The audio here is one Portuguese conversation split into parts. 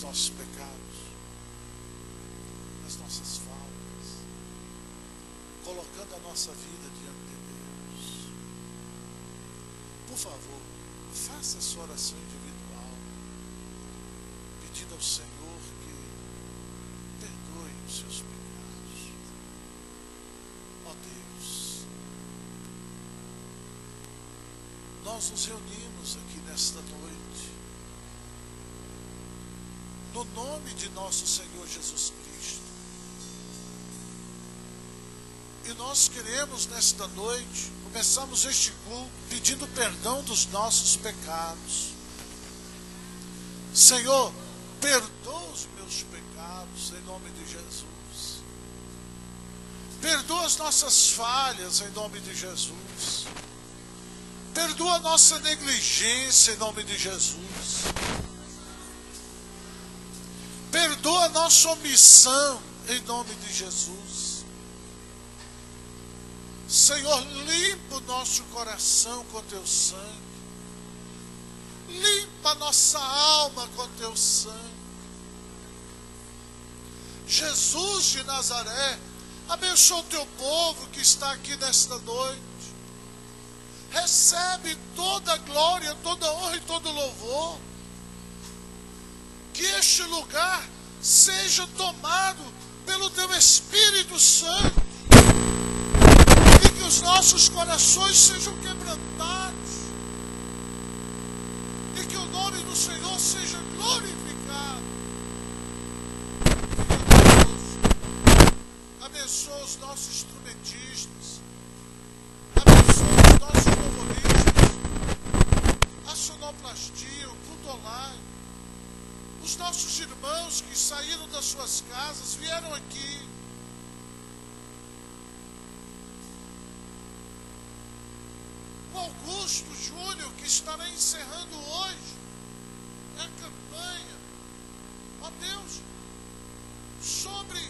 nossos pecados, das nossas faltas, colocando a nossa vida diante de Deus. Por favor, faça a sua oração individual, pedindo ao Senhor que perdoe os seus pecados. Ó Deus, nós nos reunimos aqui nesta noite, no nome de nosso Senhor Jesus Cristo. E nós queremos nesta noite, começamos este culto pedindo perdão dos nossos pecados. Senhor, perdoa os meus pecados em nome de Jesus. Perdoa as nossas falhas em nome de Jesus. Perdoa a nossa negligência em nome de Jesus. Perdoa a nossa omissão em nome de Jesus. Senhor, limpa o nosso coração com teu sangue. Limpa a nossa alma com teu sangue. Jesus de Nazaré, abençoa o teu povo que está aqui nesta noite. Recebe toda a glória, toda a honra e todo o louvor. Que este lugar seja tomado pelo teu Espírito Santo. E que os nossos corações sejam quebrantados. E que o nome do Senhor seja glorificado. Abençoa os nossos instrumentistas. Abençoa os nossos louvoristas. A sonoplastia, o culto online. Os nossos irmãos que saíram das suas casas, vieram aqui. O Augusto Júnior, que estará encerrando hoje a campanha, ó Deus, sobre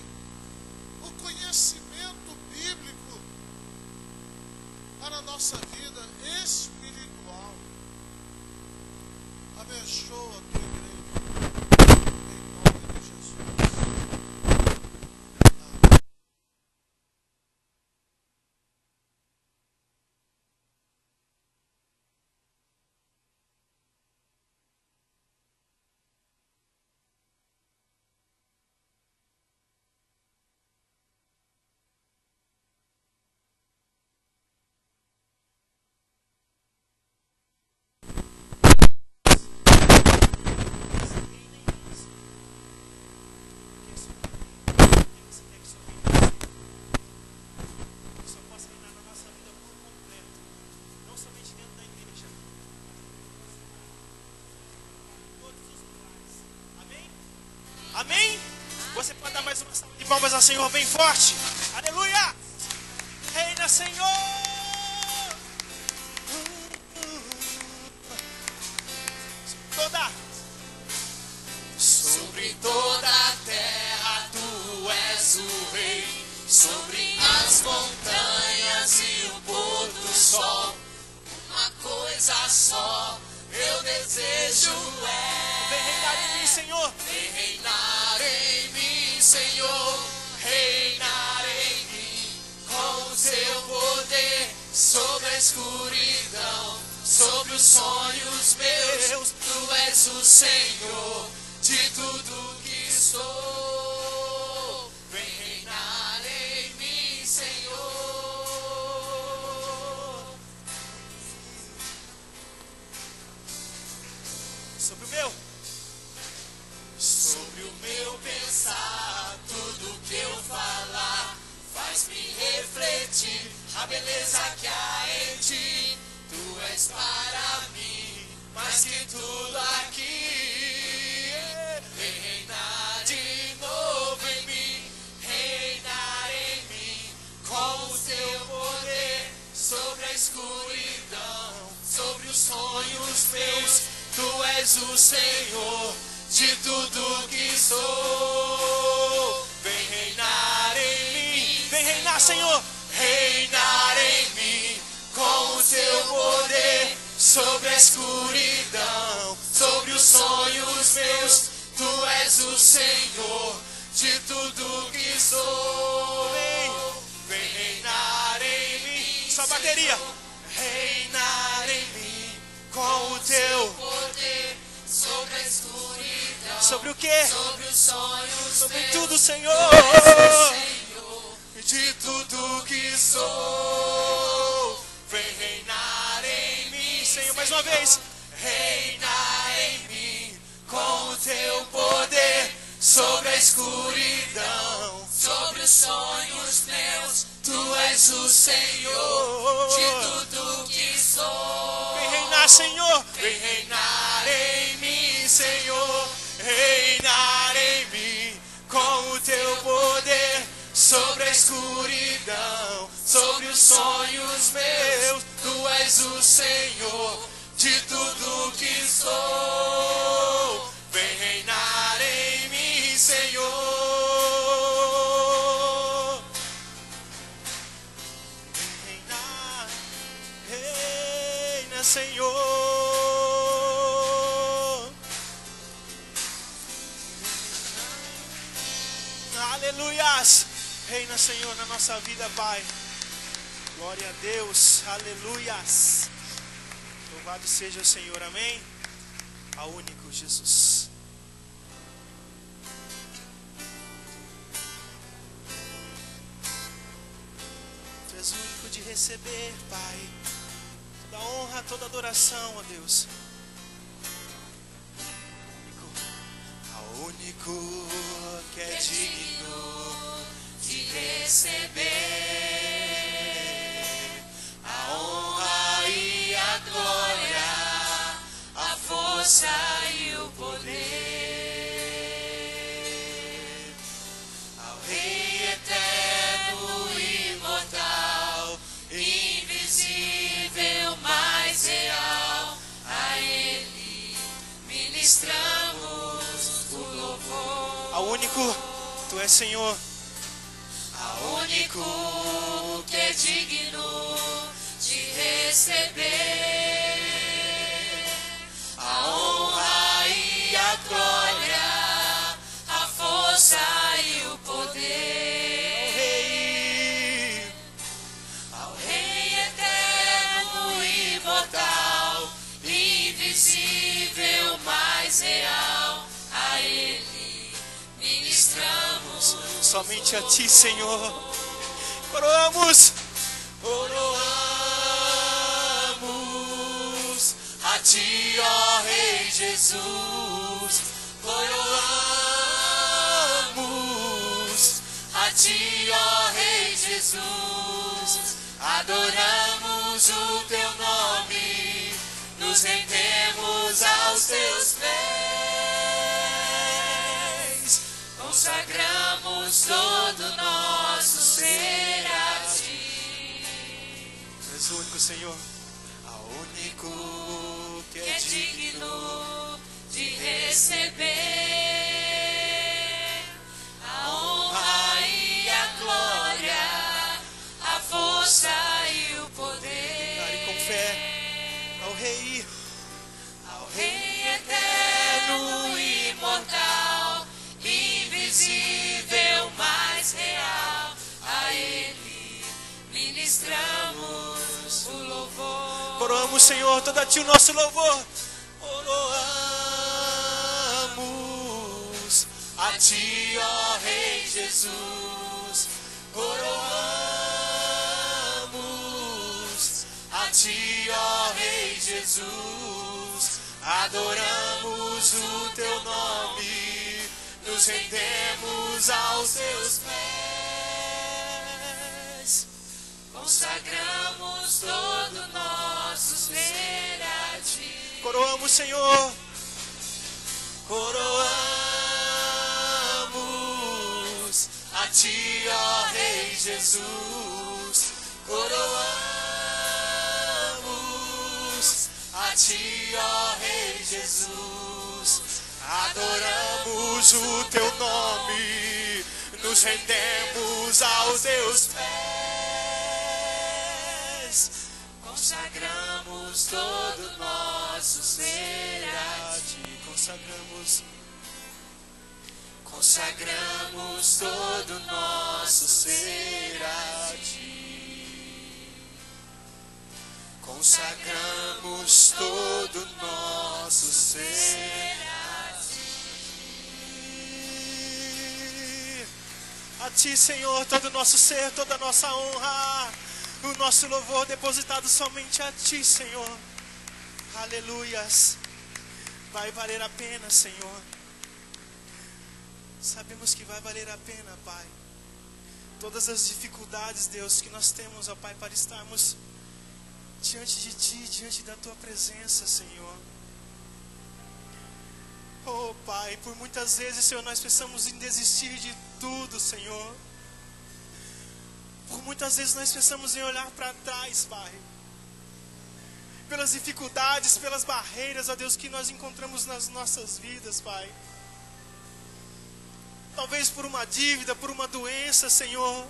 o conhecimento bíblico para a nossa vida espiritual. Abençoa a tua igreja. Amém? Você pode dar mais uma salva de palmas ao Senhor bem forte. Aleluia! Reina, Senhor! Sobre toda a terra tu és o rei, sobre as montanhas e o pôr do sol. Uma coisa só eu desejo Vem reinar em mim, Senhor. Vem reinar em mim, Senhor. Reinar em mim com o seu poder sobre a escuridão, sobre os sonhos meus. Tu és o Senhor de tudo que sou. Vem reinar em mim, Senhor. Sobre o meu pensar, tudo que eu falar faz-me refletir a beleza que há em ti. Tu és para mim mais que tudo aqui. Vem reinar de novo em mim, reinar em mim com o teu poder sobre a escuridão, sobre os sonhos meus. Tu és o Senhor de tudo que sou. Vem reinar em mim. Vem reinar, Senhor. Reinar em mim com o teu poder sobre a escuridão, sobre os sonhos meus. Tu és o Senhor de tudo que sou. Vem reinar em mim. Só bateria. Reinar em mim com o teu poder sobre a escuridão. Sobre o quê? Sobre os sonhos Sobre meus. tudo, Senhor. Senhor, de tudo que sou. Vem reinar em mim, Senhor, mais uma vez. reinar em mim com o teu poder sobre a escuridão, sobre os sonhos meus. Tu és o Senhor de tudo que sou. Vem reinar, Senhor. Vem reinar em mim, Senhor. Reinar em mim com o teu poder sobre a escuridão, sobre os sonhos meus. Tu és o Senhor de tudo que sou. Vem reinar em mim, Senhor. Vem reinar. Reina, Senhor. Aleluias. Reina, Senhor, na nossa vida, Pai. Glória a Deus. Aleluias. Louvado seja o Senhor. Amém. Ao único Jesus. Tu és o único de receber, Pai, toda honra, toda adoração, ó Deus. Ao único que é digno de receber a honra e a glória, a força e o poder. Ao Rei eterno, imortal, invisível, mais real, a Ele ministramos o louvor. Ao único, Tu és Senhor. Ao único que é digno de receber a honra e a glória, a força e o poder. Ao Rei eterno, imortal, invisível, mais real, a Ele ministramos. Somente a Ti, Senhor. Coroamos. Coroamos a Ti, ó Rei Jesus. Coroamos a Ti, ó Rei Jesus. Adoramos o Teu nome, nos rendemos aos Teus pés. Consagramos todo nosso ser a Ti. Tu és o único, Senhor. Ao único que é digno de receber a honra e a glória, a força e o poder. Dare com fé ao Rei. Ao Rei eterno, imortal, invisível, mais real, a Ele ministramos o louvor. Coroamos, Senhor, todo a Ti o nosso louvor. Coroamos a Ti, ó Rei Jesus. Coroamos a Ti, ó Rei Jesus. Adoramos o Teu nome, nos rendemos aos Teus pés. Consagramos todo nosso ser a Ti. Coroamos, Senhor. Coroamos a Ti, ó Rei Jesus. Coroamos a Ti, ó Rei Jesus. Adoramos o Teu nome, nos rendemos aos Teus pés. Consagramos todo nosso ser a Ti. Consagramos. Consagramos todo nosso ser a ti. Consagramos todo nosso ser a ti. A ti, Senhor, todo o nosso ser, toda a nossa honra, o nosso louvor depositado somente a ti, Senhor. Aleluias. Vai valer a pena, Senhor. Sabemos que vai valer a pena, Pai. Todas as dificuldades, Deus, que nós temos, ó Pai, para estarmos diante de Ti, diante da Tua presença, Senhor. Oh, Pai, por muitas vezes, Senhor, nós pensamos em desistir de tudo, Senhor. Por muitas vezes nós pensamos em olhar para trás, Pai. Pelas dificuldades, pelas barreiras, ó Deus, que nós encontramos nas nossas vidas, Pai. Talvez por uma dívida, por uma doença, Senhor.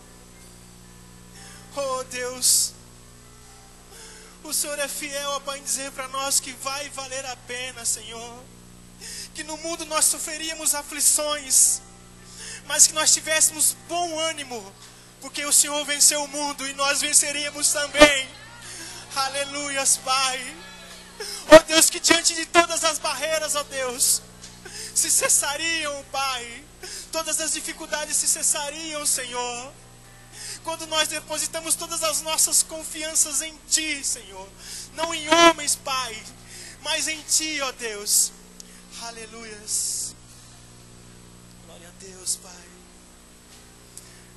Oh, Deus. O Senhor é fiel, ó Pai, em dizer para nós que vai valer a pena, Senhor. Que no mundo nós sofreríamos aflições, mas que nós tivéssemos bom ânimo, porque o Senhor venceu o mundo e nós venceríamos também. Aleluias, Pai. Ó Deus, que diante de todas as barreiras, ó Deus, se cessariam, Pai. Todas as dificuldades se cessariam, Senhor. Quando nós depositamos todas as nossas confianças em Ti, Senhor. Não em homens, Pai, mas em Ti, ó Deus. Aleluias. Glória a Deus, Pai.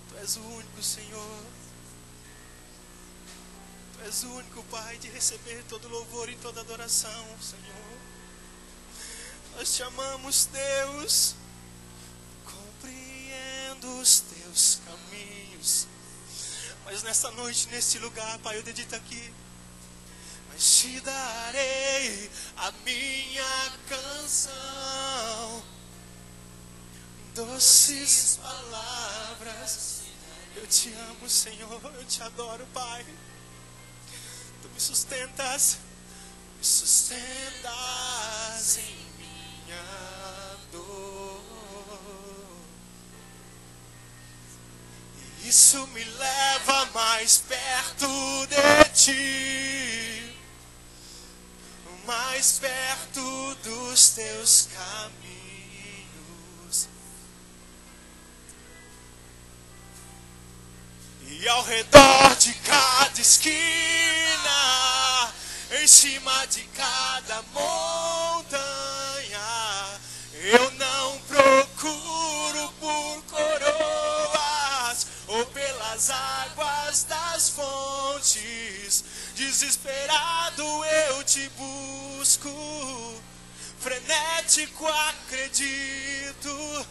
Tu és o único, Senhor. Tu és o único, Pai, de receber todo louvor e toda adoração, Senhor. Nós te amamos, Deus. Compreendo os teus caminhos. Mas nessa noite, nesse lugar, Pai, eu dedito aqui. Mas te darei a minha canção, doces palavras. Eu te amo, Senhor, eu te adoro, Pai. Tu me sustentas em minha dor. E isso me leva mais perto de Ti, mais perto dos teus caminhos. E ao redor de cada esquina, em cima de cada montanha, eu não procuro por coroas ou pelas águas das fontes. Desesperado eu te busco, frenético acredito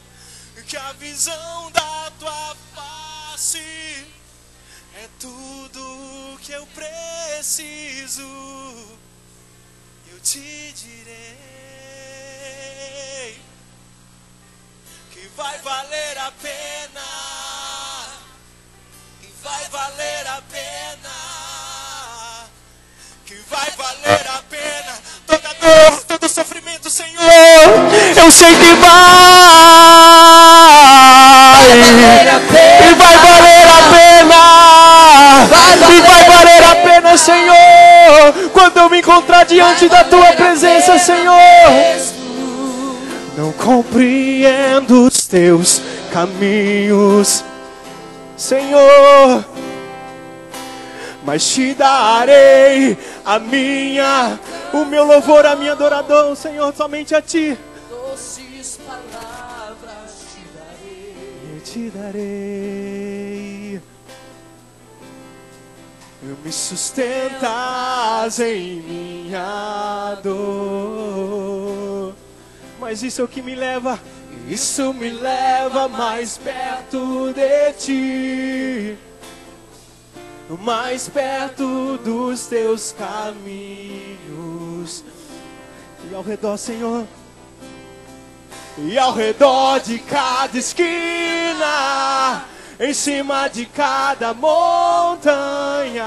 que a visão da tua face é tudo que eu preciso. Eu te direi que vai valer a pena, que vai valer a pena, que vai valer a pena toda dor, todo sofrimento, Senhor. Eu sei que vai valer a pena, e vai valer a pena, e vai valer a pena, Senhor, quando eu me encontrar diante da tua presença, Senhor. Não compreendo os teus caminhos, Senhor, mas te darei o meu louvor, a minha adoração, Senhor, somente a Ti. doces palavras Te darei. Eu me sustentas em minha dor. Mas isso é o que me leva, isso me leva mais perto de Ti, mais perto dos teus caminhos. E ao redor, Senhor, e ao redor de cada esquina, em cima de cada montanha,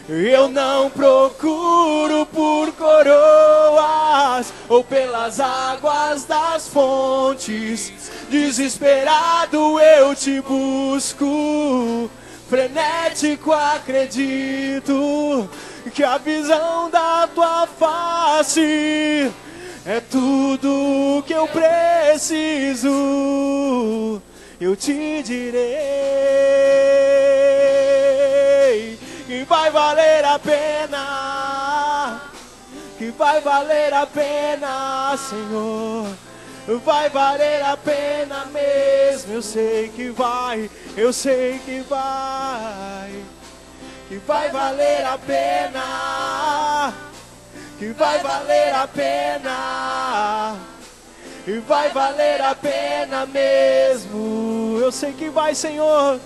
eu não procuro por coroas ou pelas águas das fontes. Desesperado eu te busco, frenético acredito que a visão da tua face é tudo que eu preciso. Eu te direi que vai valer a pena, que vai valer a pena, Senhor. Vai valer a pena mesmo, eu sei que vai, eu sei que vai valer a pena, que vai valer a pena, e vai valer a pena mesmo, eu sei que vai, Senhor.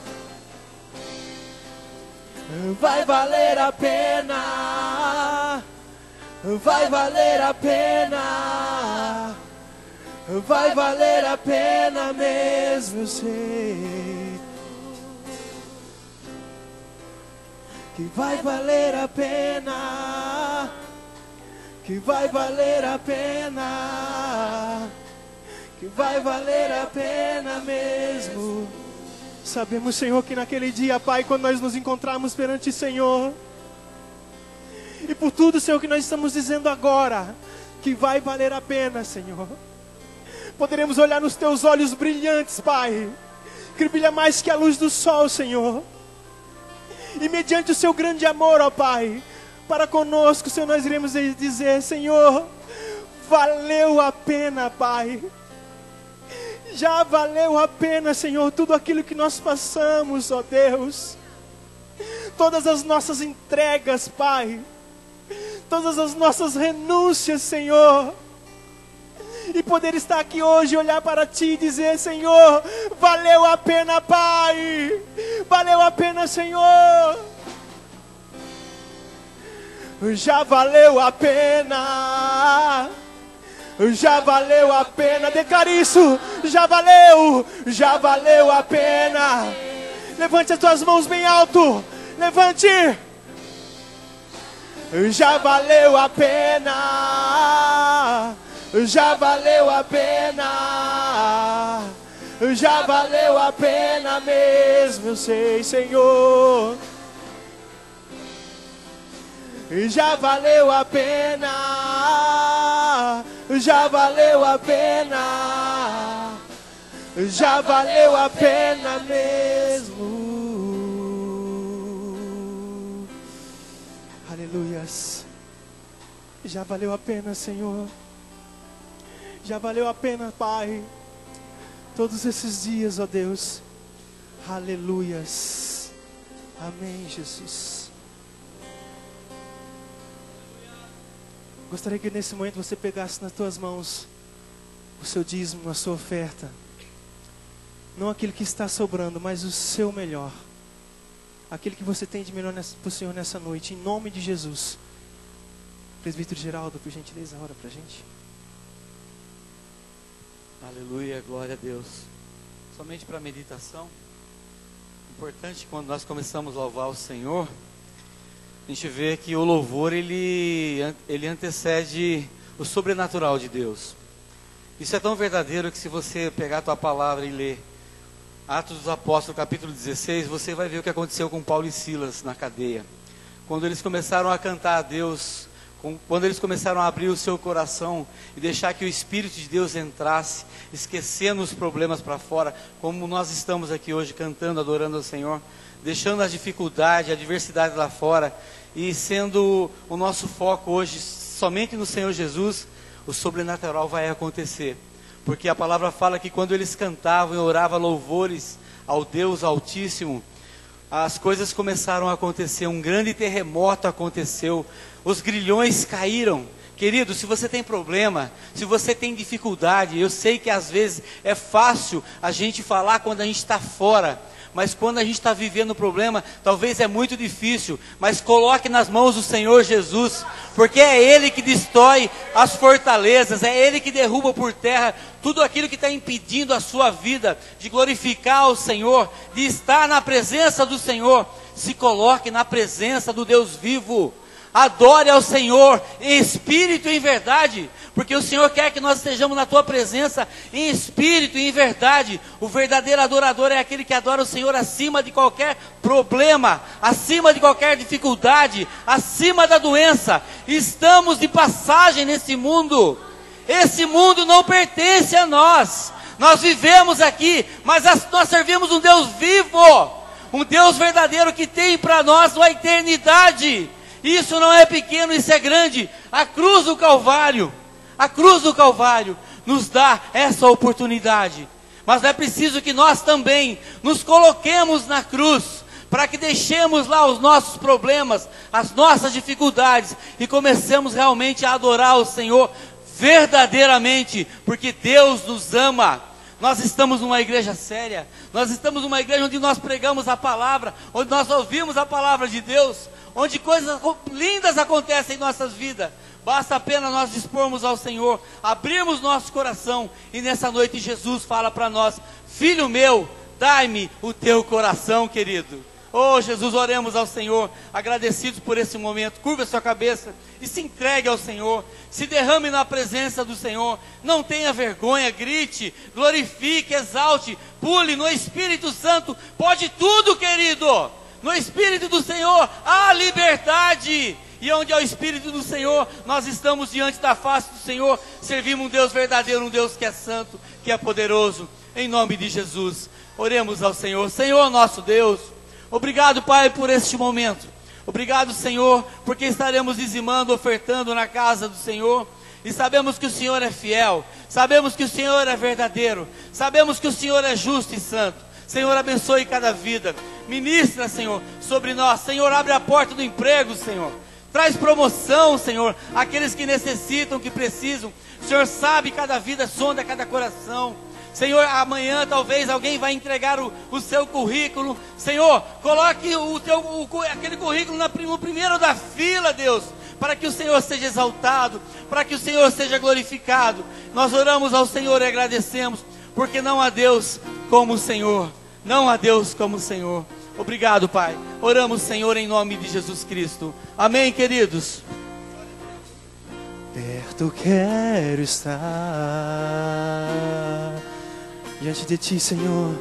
Vai valer a pena, vai valer a pena, vai valer a pena mesmo, eu sei que vai valer a pena, que vai valer a pena, que vai valer a pena mesmo. Sabemos, Senhor, que naquele dia, Pai, quando nós nos encontrarmos perante o Senhor, e por tudo, Senhor, que nós estamos dizendo agora, que vai valer a pena, Senhor, poderemos olhar nos teus olhos brilhantes, Pai, que brilha mais que a luz do sol, Senhor. E mediante o seu grande amor, ó Pai, para conosco, Senhor, nós iremos dizer: Senhor, valeu a pena, Pai. Já valeu a pena, Senhor, tudo aquilo que nós passamos, ó Deus. Todas as nossas entregas, Pai. Todas as nossas renúncias, Senhor. E poder estar aqui hoje, olhar para Ti e dizer: Senhor, valeu a pena, Pai. Valeu a pena, Senhor. Já valeu a pena. Já valeu a pena. Declare isso. Já valeu a pena. Levante as tuas mãos bem alto. Levante. Já valeu a pena. Já valeu a pena, já valeu a pena mesmo, eu sei, Senhor. Já valeu a pena, já valeu a pena, já valeu a pena mesmo. Aleluias. Já valeu a pena, Senhor. Já valeu a pena, Pai, todos esses dias, ó Deus. Aleluias. Amém, Jesus. Gostaria que nesse momento você pegasse nas tuas mãos o seu dízimo, a sua oferta. Não aquilo que está sobrando, mas o seu melhor. Aquilo que você tem de melhor para o Senhor nessa noite, em nome de Jesus. Presbítero Geraldo, por gentileza, ora para a gente. Aleluia, glória a Deus. Somente para meditação. Importante quando nós começamos a louvar o Senhor, a gente vê que o louvor ele antecede o sobrenatural de Deus. Isso é tão verdadeiro que se você pegar a tua palavra e ler Atos dos Apóstolos, capítulo 16, você vai ver o que aconteceu com Paulo e Silas na cadeia. Quando eles começaram a cantar a Deus, quando eles começaram a abrir o seu coração e deixar que o Espírito de Deus entrasse, esquecendo os problemas para fora, como nós estamos aqui hoje cantando, adorando ao Senhor, deixando as dificuldades, a adversidade lá fora e sendo o nosso foco hoje somente no Senhor Jesus, o sobrenatural vai acontecer. Porque a palavra fala que quando eles cantavam e oravam louvores ao Deus Altíssimo, as coisas começaram a acontecer, um grande terremoto aconteceu, os grilhões caíram. Querido, se você tem problema, se você tem dificuldade, eu sei que às vezes é fácil a gente falar quando a gente está fora, mas quando a gente está vivendo o problema, talvez é muito difícil, mas coloque nas mãos do Senhor Jesus, porque é Ele que destrói as fortalezas, é Ele que derruba por terra tudo aquilo que está impedindo a sua vida de glorificar o Senhor, de estar na presença do Senhor. Se coloque na presença do Deus vivo, adore ao Senhor em espírito e em verdade, porque o Senhor quer que nós estejamos na tua presença em espírito e em verdade. O verdadeiro adorador é aquele que adora o Senhor acima de qualquer problema, acima de qualquer dificuldade, acima da doença. Estamos de passagem nesse mundo. Esse mundo não pertence a nós. Nós vivemos aqui, mas nós servimos um Deus vivo, um Deus verdadeiro que tem para nós uma eternidade. Isso não é pequeno, isso é grande. A cruz do Calvário nos dá essa oportunidade. Mas é preciso que nós também nos coloquemos na cruz, para que deixemos lá os nossos problemas, as nossas dificuldades, e comecemos realmente a adorar o Senhor verdadeiramente, porque Deus nos ama. Nós estamos numa igreja séria, nós estamos numa igreja onde nós pregamos a palavra, onde nós ouvimos a palavra de Deus, onde coisas lindas acontecem em nossas vidas. Basta apenas nós dispormos ao Senhor, abrirmos nosso coração, e nessa noite Jesus fala para nós: filho meu, dai-me o teu coração, querido. Oh Jesus, oremos ao Senhor, agradecidos por esse momento. Curva a sua cabeça e se entregue ao Senhor, se derrame na presença do Senhor. Não tenha vergonha, grite, glorifique, exalte, pule no Espírito Santo. Pode tudo, querido. No Espírito do Senhor há liberdade, e onde é o Espírito do Senhor, nós estamos diante da face do Senhor. Servimos um Deus verdadeiro, um Deus que é santo, que é poderoso. Em nome de Jesus, oremos ao Senhor. Senhor nosso Deus, obrigado, Pai, por este momento. Obrigado, Senhor, porque estaremos dizimando, ofertando na casa do Senhor. E sabemos que o Senhor é fiel, sabemos que o Senhor é verdadeiro, sabemos que o Senhor é justo e santo. Senhor, abençoe cada vida. Ministra, Senhor, sobre nós. Senhor, abre a porta do emprego, Senhor. Traz promoção, Senhor, àqueles que necessitam, que precisam. O Senhor sabe cada vida, sonda cada coração. Senhor, amanhã talvez alguém vai entregar o seu currículo. Senhor, coloque aquele currículo no primeiro da fila, Deus, para que o Senhor seja exaltado, para que o Senhor seja glorificado. Nós oramos ao Senhor e agradecemos, porque não há Deus como o Senhor. Não há Deus como o Senhor. Obrigado, Pai. Oramos, Senhor, em nome de Jesus Cristo. Amém, queridos. Perto quero estar diante de Ti, Senhor,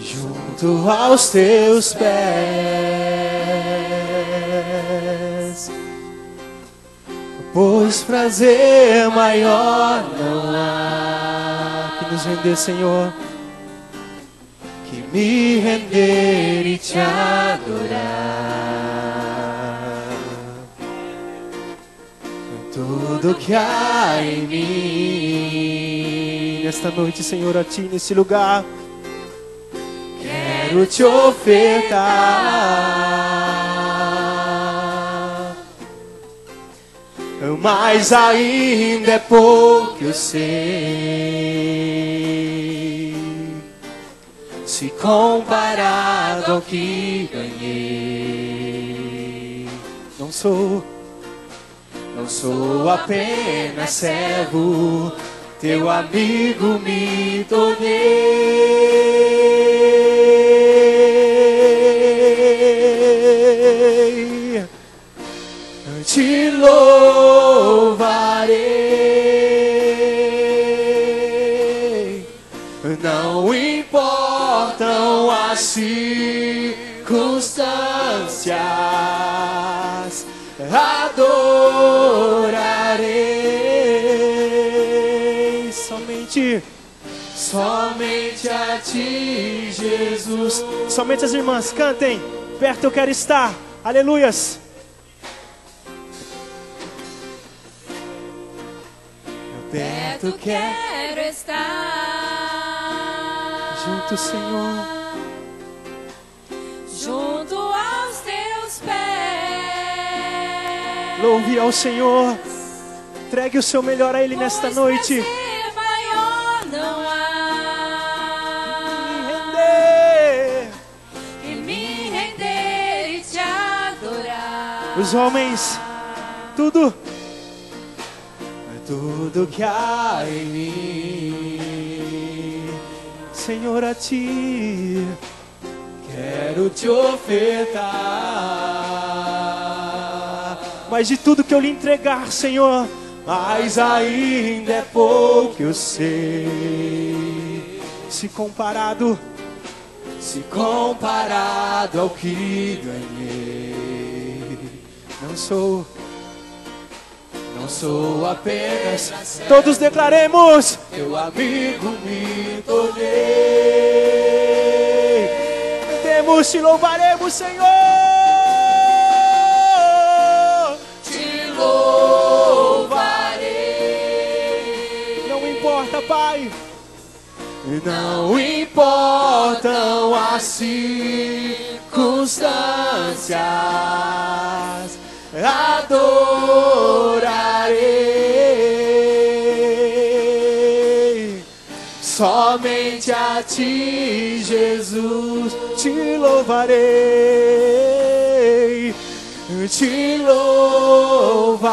junto aos Teus pés, pois prazer maior não há que nos render, Senhor, que me render e Te adorar. Tudo que há em mim nesta noite, Senhor, a Ti nesse lugar quero Te ofertar. Mas ainda é pouco, eu sei, se comparado ao que ganhei. Não sou apenas servo, Teu amigo me tornei. Te louvarei, não importam as circunstâncias, adorarei somente a Ti, Jesus. Somente as irmãs cantem. Perto eu quero estar. Aleluias. Perto quero estar, junto, Senhor, junto aos Teus pés. Louve ao Senhor. Entregue o seu melhor a Ele nesta noite. Prazer maior não Me há que me render e Te adorar. Os homens, tudo que há em mim, Senhor, a Ti quero Te ofertar. Mas de tudo que eu lhe entregar, Senhor, mas ainda é pouco eu sei. Se comparado ao que ganhei, não sou apenas, todos declaremos, teu amigo me tornei. Cantemos, te louvaremos, Senhor. Te louvarei. Não importa, Pai, não importam as circunstâncias, adorarei somente a ti, Jesus, te louvarei, te louvarei.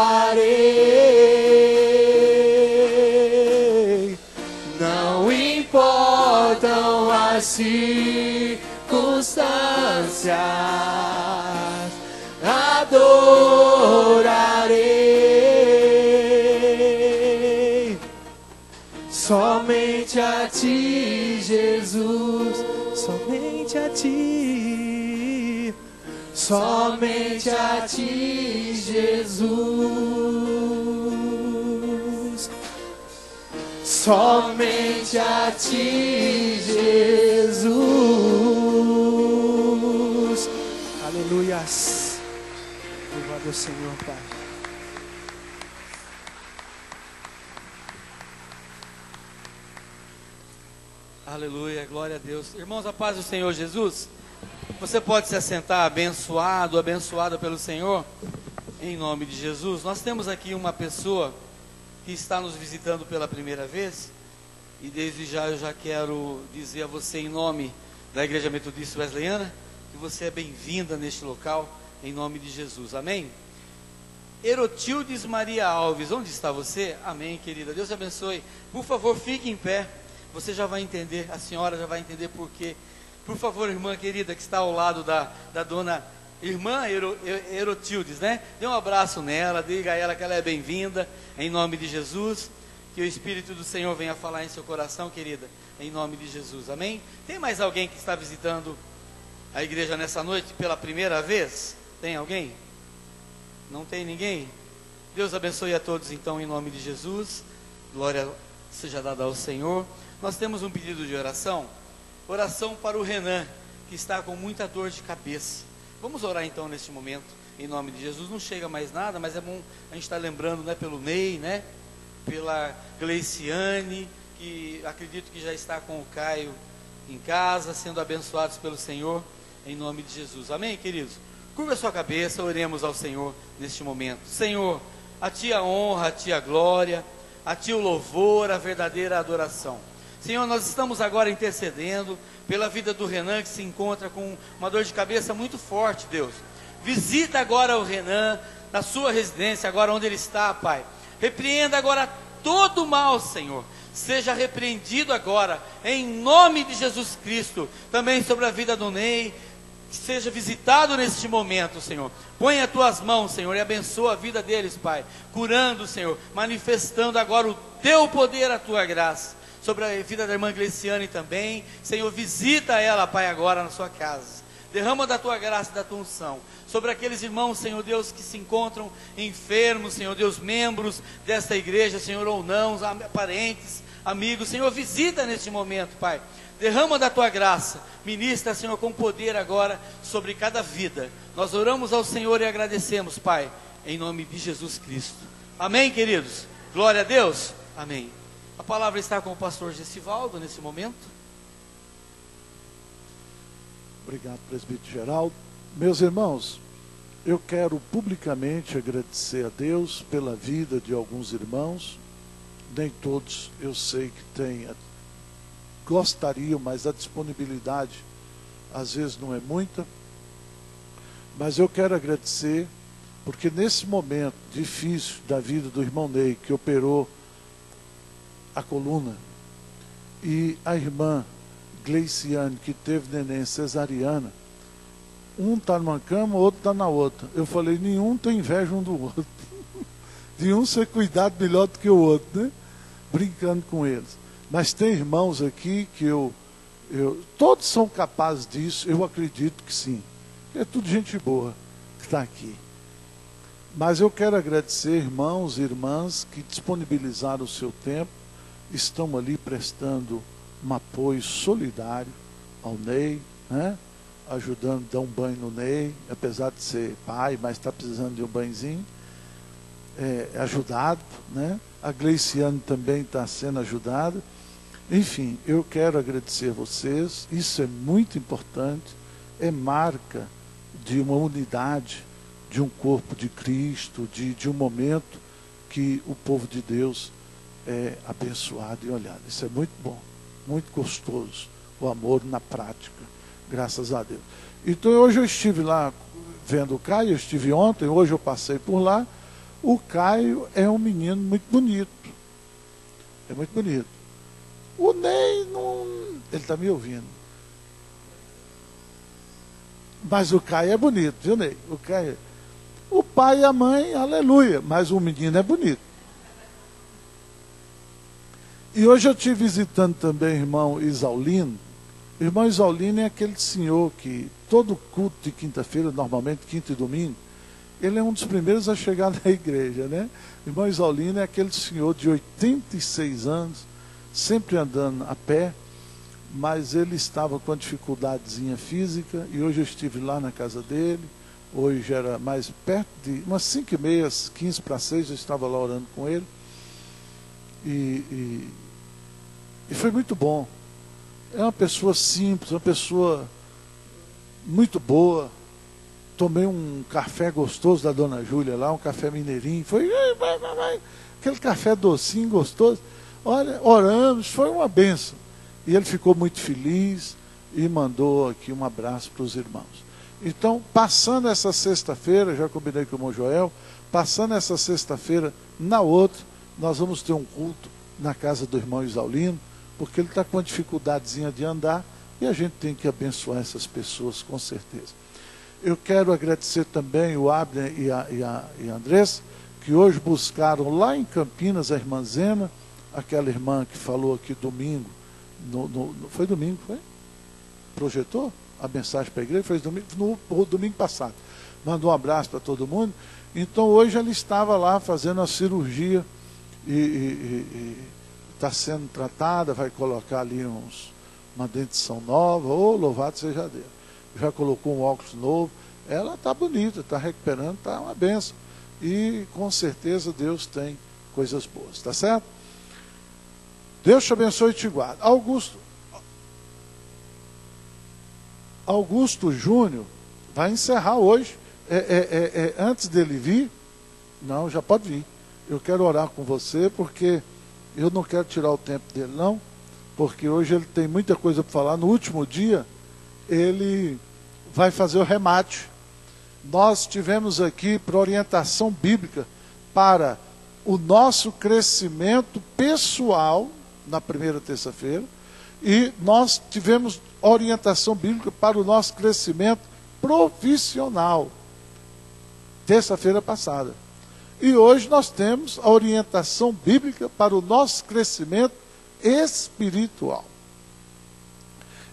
Não importam as circunstâncias, adorarei somente a ti, Jesus, somente a ti, somente a ti, Jesus, somente a ti, Jesus. Aleluias. Louvado ao Senhor, Pai. Aleluia, glória a Deus. Irmãos, a paz do Senhor Jesus. Você pode se assentar, abençoado, abençoada pelo Senhor, em nome de Jesus. Nós temos aqui uma pessoa que está nos visitando pela primeira vez, e desde já eu já quero dizer a você, em nome da Igreja Metodista Wesleyana, que você é bem-vinda neste local, em nome de Jesus, amém? Erotildes Maria Alves, onde está você? Amém, querida, Deus te abençoe. Por favor, fique em pé, você já vai entender, a senhora já vai entender por quê. Por favor, irmã querida, que está ao lado da dona irmã Erotildes, né? Dê um abraço nela, diga a ela que ela é bem-vinda, em nome de Jesus. Que o Espírito do Senhor venha falar em seu coração, querida, em nome de Jesus, amém? Tem mais alguém que está visitando a igreja nessa noite pela primeira vez? Tem alguém? Não tem ninguém? Deus abençoe a todos então, em nome de Jesus. Glória seja dada ao Senhor. Nós temos um pedido de oração. Oração para o Renan, que está com muita dor de cabeça. Vamos orar então neste momento, em nome de Jesus. Não chega mais nada, mas é bom a gente estar lembrando, né, pelo Ney, né, pela Gleiciane, que acredito que já está com o Caio em casa, sendo abençoados pelo Senhor, em nome de Jesus. Amém, queridos? Curva a sua cabeça, oremos ao Senhor neste momento. Senhor, a Ti a honra, a Ti a glória, a Ti o louvor, a verdadeira adoração. Senhor, nós estamos agora intercedendo pela vida do Renan, que se encontra com uma dor de cabeça muito forte, Deus. Visita agora o Renan, na sua residência, agora onde ele está, Pai. Repreenda agora todo o mal, Senhor. Seja repreendido agora, em nome de Jesus Cristo. Também sobre a vida do Ney, que seja visitado neste momento, Senhor. Põe as tuas mãos, Senhor, e abençoa a vida deles, Pai. Curando, Senhor, manifestando agora o teu poder, a tua graça. Sobre a vida da irmã Gleiciane também. Senhor, visita ela, Pai, agora na sua casa. Derrama da tua graça e da tua unção sobre aqueles irmãos, Senhor Deus, que se encontram enfermos, Senhor Deus, membros desta igreja, Senhor, ou não, parentes, amigos. Senhor, visita neste momento, Pai. Derrama da tua graça, ministra, Senhor, com poder agora sobre cada vida. Nós oramos ao Senhor e agradecemos, Pai, em nome de Jesus Cristo. Amém, queridos? Glória a Deus. Amém. A palavra está com o pastor Gessivaldo nesse momento. Obrigado, presbítero Geraldo. Meus irmãos, eu quero publicamente agradecer a Deus pela vida de alguns irmãos. Nem todos eu sei que gostariam, mas a disponibilidade às vezes não é muita. Mas eu quero agradecer, porque nesse momento difícil da vida do irmão Ney, que operou a coluna, e a irmã Gleiciane, que teve neném cesariana, um está numa cama, o outro está na outra. Eu falei, nenhum tem inveja um do outro. de um ser cuidado melhor do que o outro, né? Brincando com eles. Mas tem irmãos aqui que todos são capazes disso, eu acredito que sim. É tudo gente boa que está aqui. Mas eu quero agradecer irmãos e irmãs que disponibilizaram o seu tempo, estão ali prestando um apoio solidário ao Ney, né? Ajudando a dar um banho no Ney, apesar de ser pai, mas está precisando de um banhozinho. Ajudado, né? A Gleiciane também está sendo ajudada. Enfim, eu quero agradecer a vocês, isso é muito importante, é marca de uma unidade, de um corpo de Cristo, de um momento que o povo de Deus é abençoado e olhado. Isso é muito bom, muito gostoso, o amor na prática, graças a Deus. Então hoje eu estive lá vendo o Caio, eu estive ontem, hoje eu passei por lá. O Caio é um menino muito bonito. É muito bonito. O Ney não... Ele está me ouvindo. Mas o Caio é bonito, viu, Ney? O Caio... O pai e a mãe, aleluia. Mas o menino é bonito. E hoje eu estive visitando também o irmão Isaulino. O irmão Isaulino é aquele senhor que todo culto de quinta-feira, normalmente quinta e domingo, ele é um dos primeiros a chegar na igreja, né? O irmão Isaulino é aquele senhor de 86 anos, sempre andando a pé, mas ele estava com uma dificuldadezinha física, e hoje eu estive lá na casa dele, hoje era mais perto de umas 5h30, 15 para 6, eu estava lá orando com ele, e foi muito bom. É uma pessoa simples, uma pessoa muito boa. Tomei um café gostoso da dona Júlia lá, um café mineirinho. Foi aquele café docinho, gostoso. Olha, oramos, foi uma bênção. E ele ficou muito feliz e mandou aqui um abraço para os irmãos. Então, passando essa sexta-feira, já combinei com o irmão Joel, passando essa sexta-feira, na outra, nós vamos ter um culto na casa do irmão Isaulino, porque ele está com uma dificuldadezinha de andar e a gente tem que abençoar essas pessoas, com certeza. Eu quero agradecer também o Abner e a Andressa, que hoje buscaram lá em Campinas a irmã Zena, aquela irmã que falou aqui domingo, foi domingo, foi? Projetou a mensagem para a igreja? Foi no domingo passado. Mandou um abraço para todo mundo. Então hoje ela estava lá fazendo a cirurgia e está sendo tratada, vai colocar ali uma dentição nova, louvado seja Deus. Já colocou um óculos novo, ela está bonita, está recuperando, está uma benção. E com certeza Deus tem coisas boas, tá certo? Deus te abençoe e te guarde. Augusto Júnior vai encerrar hoje. Antes dele vir, não, já pode vir. Eu quero orar com você, porque eu não quero tirar o tempo dele, não, porque hoje ele tem muita coisa para falar. No último dia, ele vai fazer o remate. Nós tivemos aqui para orientação bíblica para o nosso crescimento pessoal na primeira terça-feira, e nós tivemos orientação bíblica para o nosso crescimento profissional terça-feira passada. E hoje nós temos a orientação bíblica para o nosso crescimento espiritual.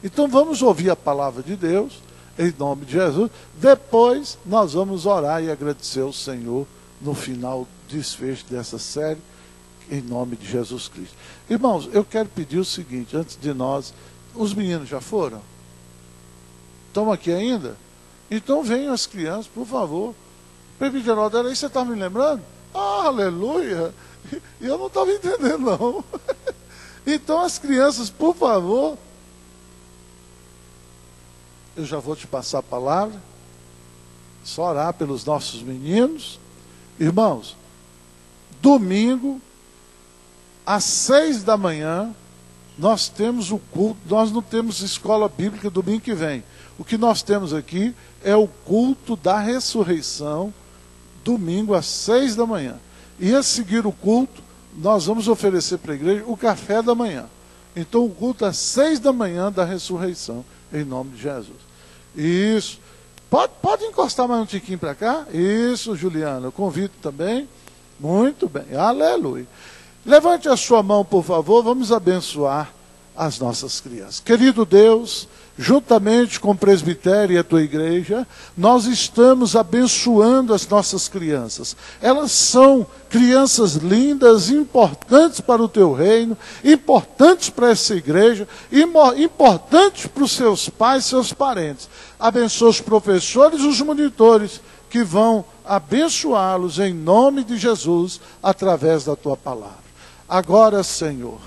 Então vamos ouvir a palavra de Deus, em nome de Jesus. Depois nós vamos orar e agradecer ao Senhor no final desfecho dessa série, em nome de Jesus Cristo. Irmãos, eu quero pedir o seguinte, antes de nós... Os meninos já foram? Estão aqui ainda? Então venham as crianças, por favor. Baby Geraldo, era isso que você está me lembrando? Ah, aleluia! E eu não estava entendendo, não. Então as crianças, por favor. Eu já vou te passar a palavra. Só orar pelos nossos meninos. Irmãos, domingo, às 6 da manhã, nós temos o culto. Nós não temos escola bíblica domingo que vem. O que nós temos aqui é o culto da ressurreição, domingo às 6 da manhã. E a seguir o culto, nós vamos oferecer para a igreja o café da manhã. Então o culto às 6 da manhã da ressurreição, em nome de Jesus. Isso. Pode encostar mais um tiquinho para cá? Isso, Juliana. Eu convido também Muito bem, aleluia. Levante a sua mão, por favor, vamos abençoar as nossas crianças. Querido Deus, juntamente com o presbitério e a tua igreja, nós estamos abençoando as nossas crianças. Elas são crianças lindas, importantes para o teu reino, importantes para essa igreja, importantes para os seus pais, seus parentes. Abençoa os professores e os monitores que vão abençoá-los em nome de Jesus, através da tua palavra. Agora, Senhor,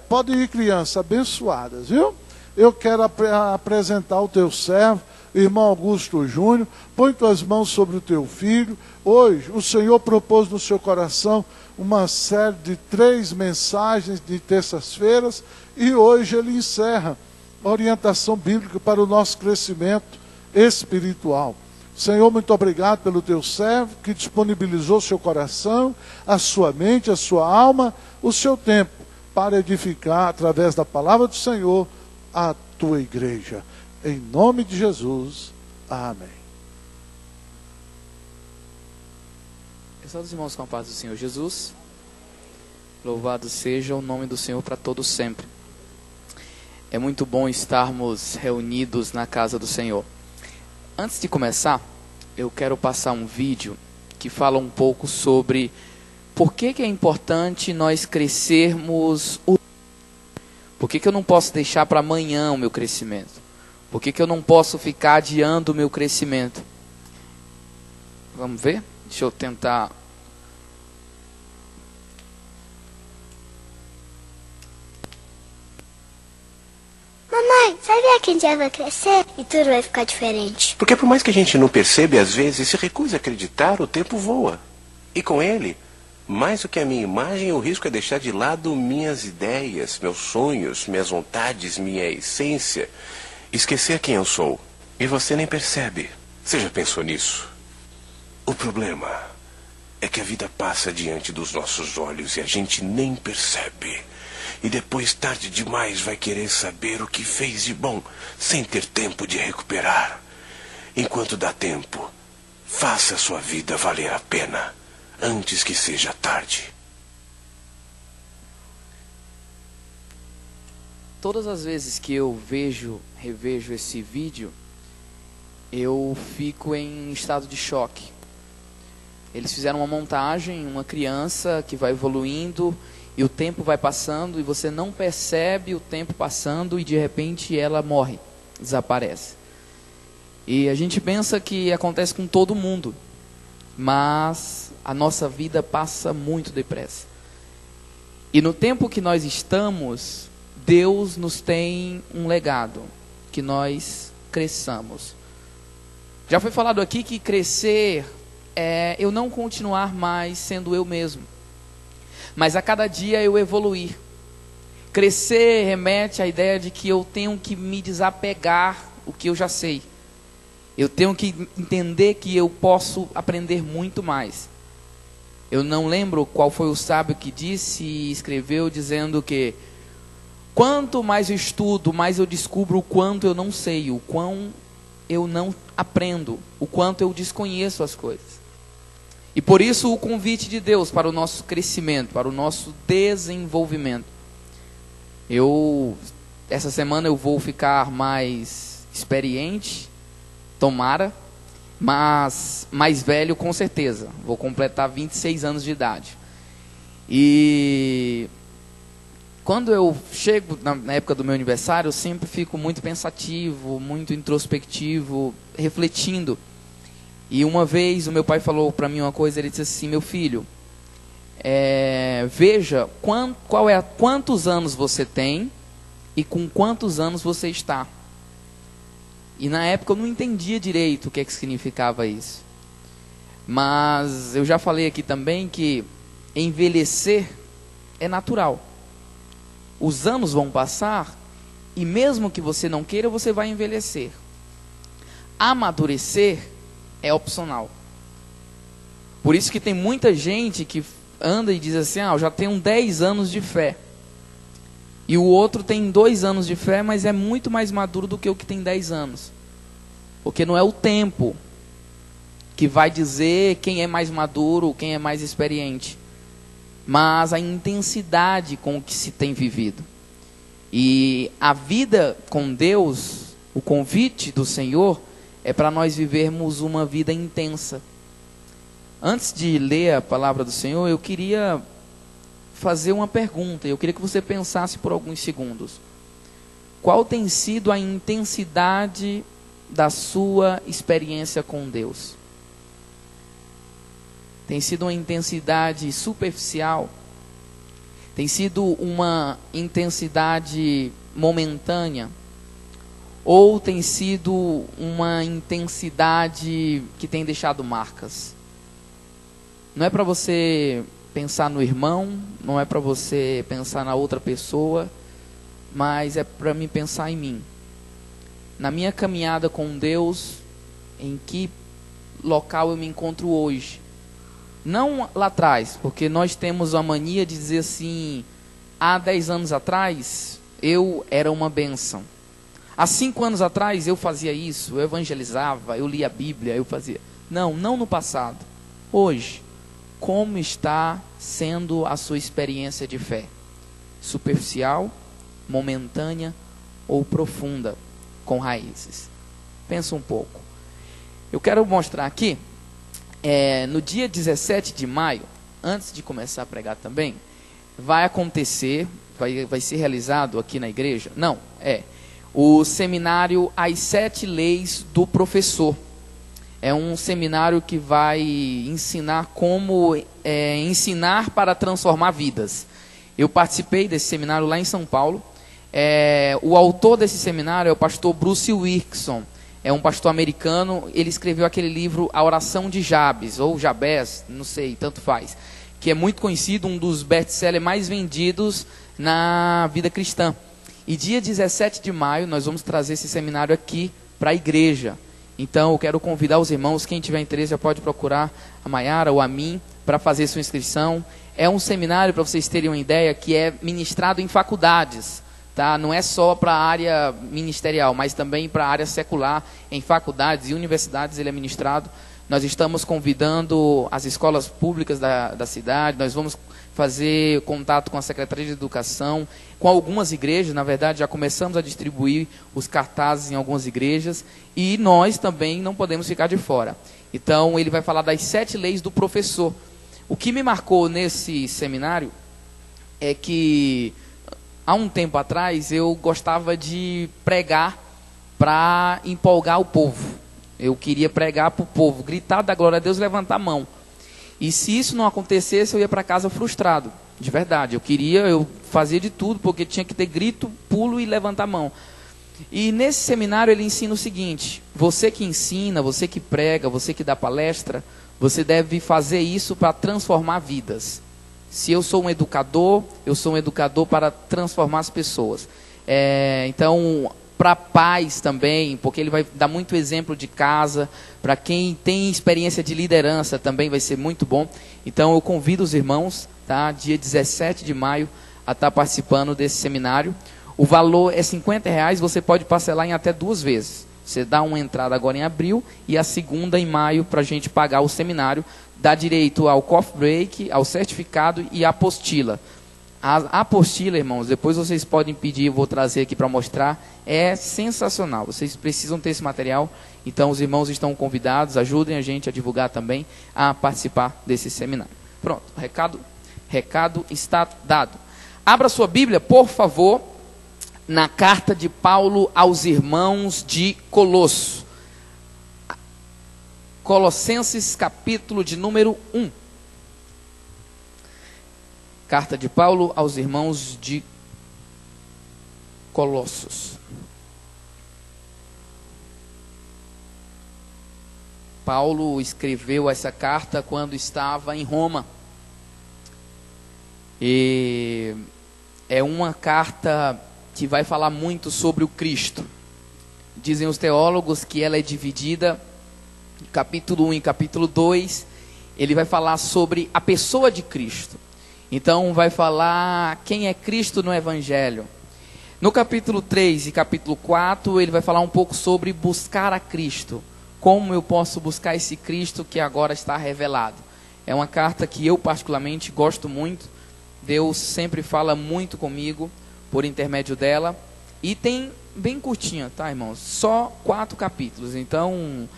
pode ir, crianças abençoadas, viu? Eu quero apresentar o teu servo, irmão Augusto Júnior. Põe tuas mãos sobre o teu filho. Hoje, o Senhor propôs no seu coração uma série de 3 mensagens de terças-feiras, e hoje ele encerra a orientação bíblica para o nosso crescimento espiritual. Senhor, muito obrigado pelo teu servo que disponibilizou seu coração, a sua mente, a sua alma, o seu tempo para edificar através da palavra do Senhor a tua igreja. Em nome de Jesus. Amém. Saúde os irmãos com a paz do Senhor Jesus. Louvado seja o nome do Senhor para todos sempre. É muito bom estarmos reunidos na casa do Senhor. Antes de começar, eu quero passar um vídeo que fala um pouco sobre por que é importante nós crescermos. Por que eu não posso deixar para amanhã o meu crescimento? Por que eu não posso ficar adiando o meu crescimento? Vamos ver? Deixa eu tentar. Mamãe, sabia que um dia vai crescer e tudo vai ficar diferente? Porque por mais que a gente não perceba, às vezes se recusa a acreditar, o tempo voa. E com ele, mais do que a minha imagem, o risco é deixar de lado minhas ideias, meus sonhos, minhas vontades, minha essência. Esquecer quem eu sou. E você nem percebe. Você já pensou nisso? O problema é que a vida passa diante dos nossos olhos e a gente nem percebe. E depois, tarde demais, vai querer saber o que fez de bom, sem ter tempo de recuperar. Enquanto dá tempo, faça a sua vida valer a pena, antes que seja tarde. Todas as vezes que eu revejo esse vídeo, eu fico em estado de choque. Eles fizeram uma montagem, uma criança que vai evoluindo, e o tempo vai passando, e você não percebe o tempo passando, e de repente ela morre, desaparece. E a gente pensa que acontece com todo mundo, mas a nossa vida passa muito depressa. E no tempo que nós estamos, Deus nos tem um legado, que nós cresçamos. Já foi falado aqui que crescer é eu não continuar mais sendo eu mesmo, mas a cada dia eu evoluir. Crescer remete à ideia de que eu tenho que me desapegar o que eu já sei. Eu tenho que entender que eu posso aprender muito mais. Eu não lembro qual foi o sábio que disse e escreveu dizendo que quanto mais eu estudo, mais eu descubro o quanto eu não sei, o quão eu não aprendo, o quanto eu desconheço as coisas. E por isso o convite de Deus para o nosso crescimento, para o nosso desenvolvimento. Essa semana eu vou ficar mais experiente, tomara, mas mais velho com certeza. Vou completar 26 anos de idade. E quando eu chego na época do meu aniversário, eu sempre fico muito pensativo, muito introspectivo, refletindo. E uma vez o meu pai falou para mim uma coisa, ele disse assim: meu filho, veja quantos anos você tem e com quantos anos você está. E na época eu não entendia direito o que significava isso. Mas eu já falei aqui também que envelhecer é natural. Os anos vão passar e mesmo que você não queira, você vai envelhecer. Amadurecer é opcional. Por isso que tem muita gente que anda e diz assim: eu já tenho 10 anos de fé. E o outro tem 2 anos de fé, mas é muito mais maduro do que o que tem 10 anos. Porque não é o tempo que vai dizer quem é mais maduro, quem é mais experiente, mas a intensidade com que se tem vivido. E a vida com Deus, o convite do Senhor, é para nós vivermos uma vida intensa. Antes de ler a palavra do Senhor, eu queria fazer uma pergunta. Eu queria que você pensasse por alguns segundos. Qual tem sido a intensidade da sua experiência com Deus? Tem sido uma intensidade superficial? Tem sido uma intensidade momentânea? Ou tem sido uma intensidade que tem deixado marcas? Não é para você pensar no irmão, não é para você pensar na outra pessoa, mas é para mim pensar em mim. Na minha caminhada com Deus, em que local eu me encontro hoje? Não lá atrás, porque nós temos a mania de dizer assim, há 10 anos atrás, eu era uma bênção. Há 5 anos atrás, eu fazia isso, eu evangelizava, eu lia a Bíblia, eu fazia... Não no passado. Hoje, como está sendo a sua experiência de fé? Superficial, momentânea ou profunda, com raízes? Pensa um pouco. Eu quero mostrar aqui, no dia 17 de maio, antes de começar a pregar também, vai acontecer, vai ser realizado aqui na igreja, o seminário As 7 Leis do Professor. É um seminário que vai ensinar como ensinar para transformar vidas. Eu participei desse seminário lá em São Paulo. O autor desse seminário é o pastor Bruce Wilkinson. É um pastor americano. Ele escreveu aquele livro A Oração de Jabes, ou Jabez, não sei, tanto faz, que é muito conhecido, um dos best-sellers mais vendidos na vida cristã. E dia 17 de maio nós vamos trazer esse seminário aqui para a igreja. Então eu quero convidar os irmãos, quem tiver interesse já pode procurar a Maiara ou a mim para fazer sua inscrição. É um seminário, para vocês terem uma ideia, que é ministrado em faculdades, tá? Não é só para a área ministerial, mas também para a área secular, em faculdades e universidades ele é ministrado. Nós estamos convidando as escolas públicas da cidade, nós vamos fazer contato com a Secretaria de Educação, com algumas igrejas. Na verdade, já começamos a distribuir os cartazes em algumas igrejas, e nós também não podemos ficar de fora. Então, ele vai falar das 7 leis do professor. O que me marcou nesse seminário é que, há um tempo atrás, eu gostava de pregar para empolgar o povo. Eu queria pregar para o povo, gritar da glória a Deus, levantar a mão. E se isso não acontecesse, eu ia para casa frustrado, de verdade. Eu fazia de tudo, porque tinha que ter grito, pulo e levantar a mão. E nesse seminário ele ensina o seguinte: você que ensina, você que prega, você que dá palestra, você deve fazer isso para transformar vidas. Se eu sou um educador para transformar as pessoas. Então, para pais também, porque ele vai dar muito exemplo de casa. Para quem tem experiência de liderança também vai ser muito bom. Então eu convido os irmãos, tá? Dia 17 de maio, a estar participando desse seminário. O valor é R$50, você pode parcelar em até 2 vezes. Você dá uma entrada agora em abril e a segunda em maio para a gente pagar o seminário. Dá direito ao coffee break, ao certificado e à apostila. A apostila, irmãos, depois vocês podem pedir, eu vou trazer aqui para mostrar, é sensacional. Vocês precisam ter esse material, então os irmãos estão convidados, ajudem a gente a divulgar também, a participar desse seminário. Pronto, recado está dado. Abra sua Bíblia, por favor, na carta de Paulo aos irmãos de Colosso. Colossenses, capítulo de número 1. Carta de Paulo aos irmãos de Colossos. Paulo escreveu essa carta quando estava em Roma. E é uma carta que vai falar muito sobre o Cristo. Dizem os teólogos que ela é dividida em capítulo 1 e capítulo 2. Ele vai falar sobre a pessoa de Cristo. Então vai falar quem é Cristo no Evangelho. No capítulo 3 e capítulo 4, ele vai falar um pouco sobre buscar a Cristo. como eu posso buscar esse Cristo que agora está revelado. É uma carta que eu particularmente gosto muito. Deus sempre fala muito comigo por intermédio dela. E tem bem curtinha, tá, irmãos? Só 4 capítulos. Então,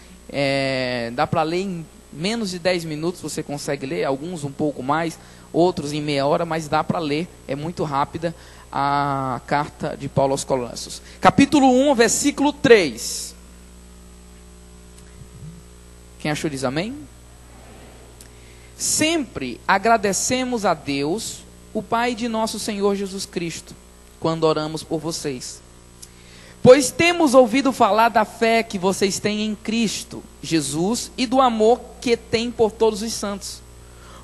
dá para ler em menos de 10 minutos, você consegue ler. Alguns um pouco mais, outros em meia hora, mas dá para ler. É muito rápida a carta de Paulo aos Colossos. Capítulo 1, versículo 3. Quem achou diz amém? Sempre agradecemos a Deus, o Pai de nosso Senhor Jesus Cristo, quando oramos por vocês. Pois temos ouvido falar da fé que vocês têm em Cristo Jesus e do amor que têm por todos os santos,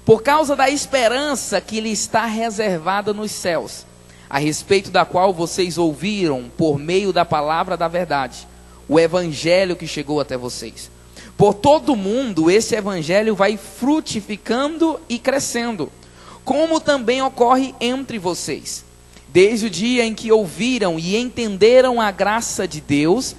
por causa da esperança que lhe está reservada nos céus, a respeito da qual vocês ouviram por meio da palavra da verdade, o evangelho que chegou até vocês. Por todo o mundo, esse evangelho vai frutificando e crescendo, como também ocorre entre vocês, desde o dia em que ouviram e entenderam a graça de Deus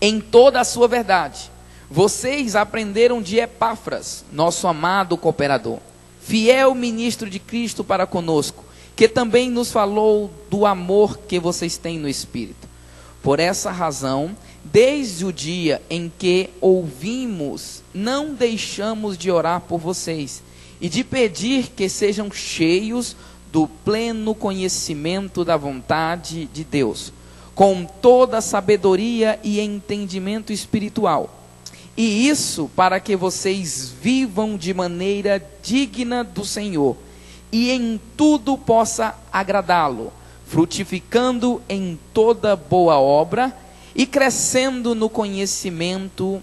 em toda a sua verdade. Vocês aprenderam de Epáfras, nosso amado cooperador, fiel ministro de Cristo para conosco, que também nos falou do amor que vocês têm no Espírito. Por essa razão, desde o dia em que ouvimos, não deixamos de orar por vocês e de pedir que sejam cheios do pleno conhecimento da vontade de Deus, com toda sabedoria e entendimento espiritual. E isso para que vocês vivam de maneira digna do Senhor e em tudo possa agradá-lo, frutificando em toda boa obra e crescendo no conhecimento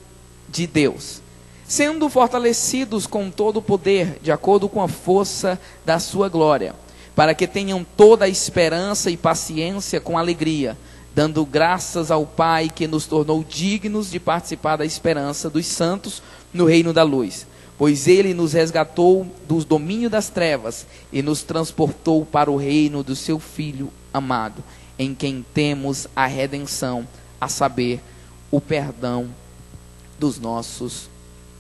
de Deus, sendo fortalecidos com todo o poder, de acordo com a força da sua glória, para que tenham toda a esperança e paciência com alegria, dando graças ao Pai que nos tornou dignos de participar da esperança dos santos no reino da luz. Pois Ele nos resgatou do domínio das trevas e nos transportou para o reino do seu Filho amado, em quem temos a redenção, a saber, o perdão dos nossos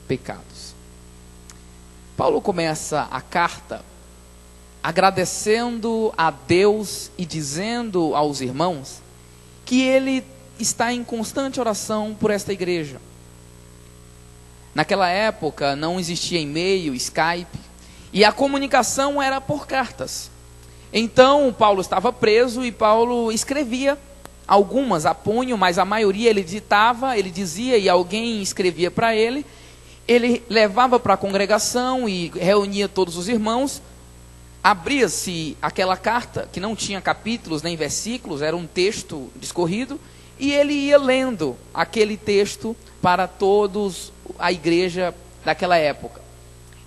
pecados. Paulo começa a carta agradecendo a Deus e dizendo aos irmãos que ele está em constante oração por esta igreja. Naquela época não existia e-mail, Skype, e a comunicação era por cartas. Então Paulo estava preso e Paulo escrevia algumas a punho, mas a maioria ele ditava, ele dizia e alguém escrevia para ele. Ele levava para a congregação e reunia todos os irmãos. Abria-se aquela carta, que não tinha capítulos nem versículos, era um texto discorrido, e ele ia lendo aquele texto para todos a igreja daquela época.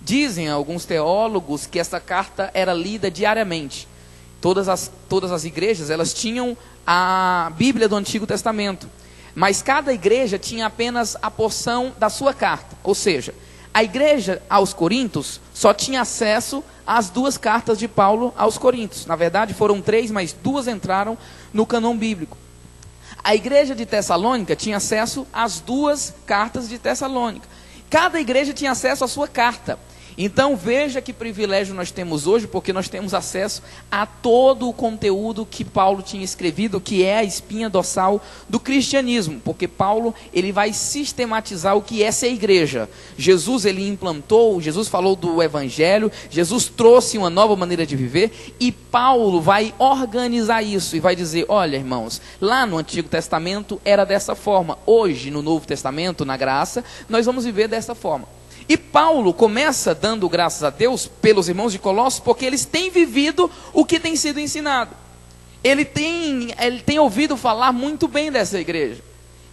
Dizem alguns teólogos que essa carta era lida diariamente. Todas as igrejas, elas tinham a Bíblia do Antigo Testamento, mas cada igreja tinha apenas a porção da sua carta. Ou seja, a igreja aos Coríntios só tinha acesso às 2 cartas de Paulo aos Coríntios. Na verdade foram 3, mas 2 entraram no cânon bíblico. A igreja de Tessalônica tinha acesso às 2 cartas de Tessalônica. Cada igreja tinha acesso à sua carta. Então veja que privilégio nós temos hoje, porque nós temos acesso a todo o conteúdo que Paulo tinha escrevido, que é a espinha dorsal do cristianismo, porque Paulo ele vai sistematizar o que é ser igreja. Jesus ele implantou, Jesus falou do evangelho, Jesus trouxe uma nova maneira de viver, e Paulo vai organizar isso e vai dizer, olha irmãos, lá no Antigo Testamento era dessa forma, hoje no Novo Testamento, na graça, nós vamos viver dessa forma. E Paulo começa dando graças a Deus pelos irmãos de Colossos, porque eles têm vivido o que tem sido ensinado. Ele tem ouvido falar muito bem dessa igreja.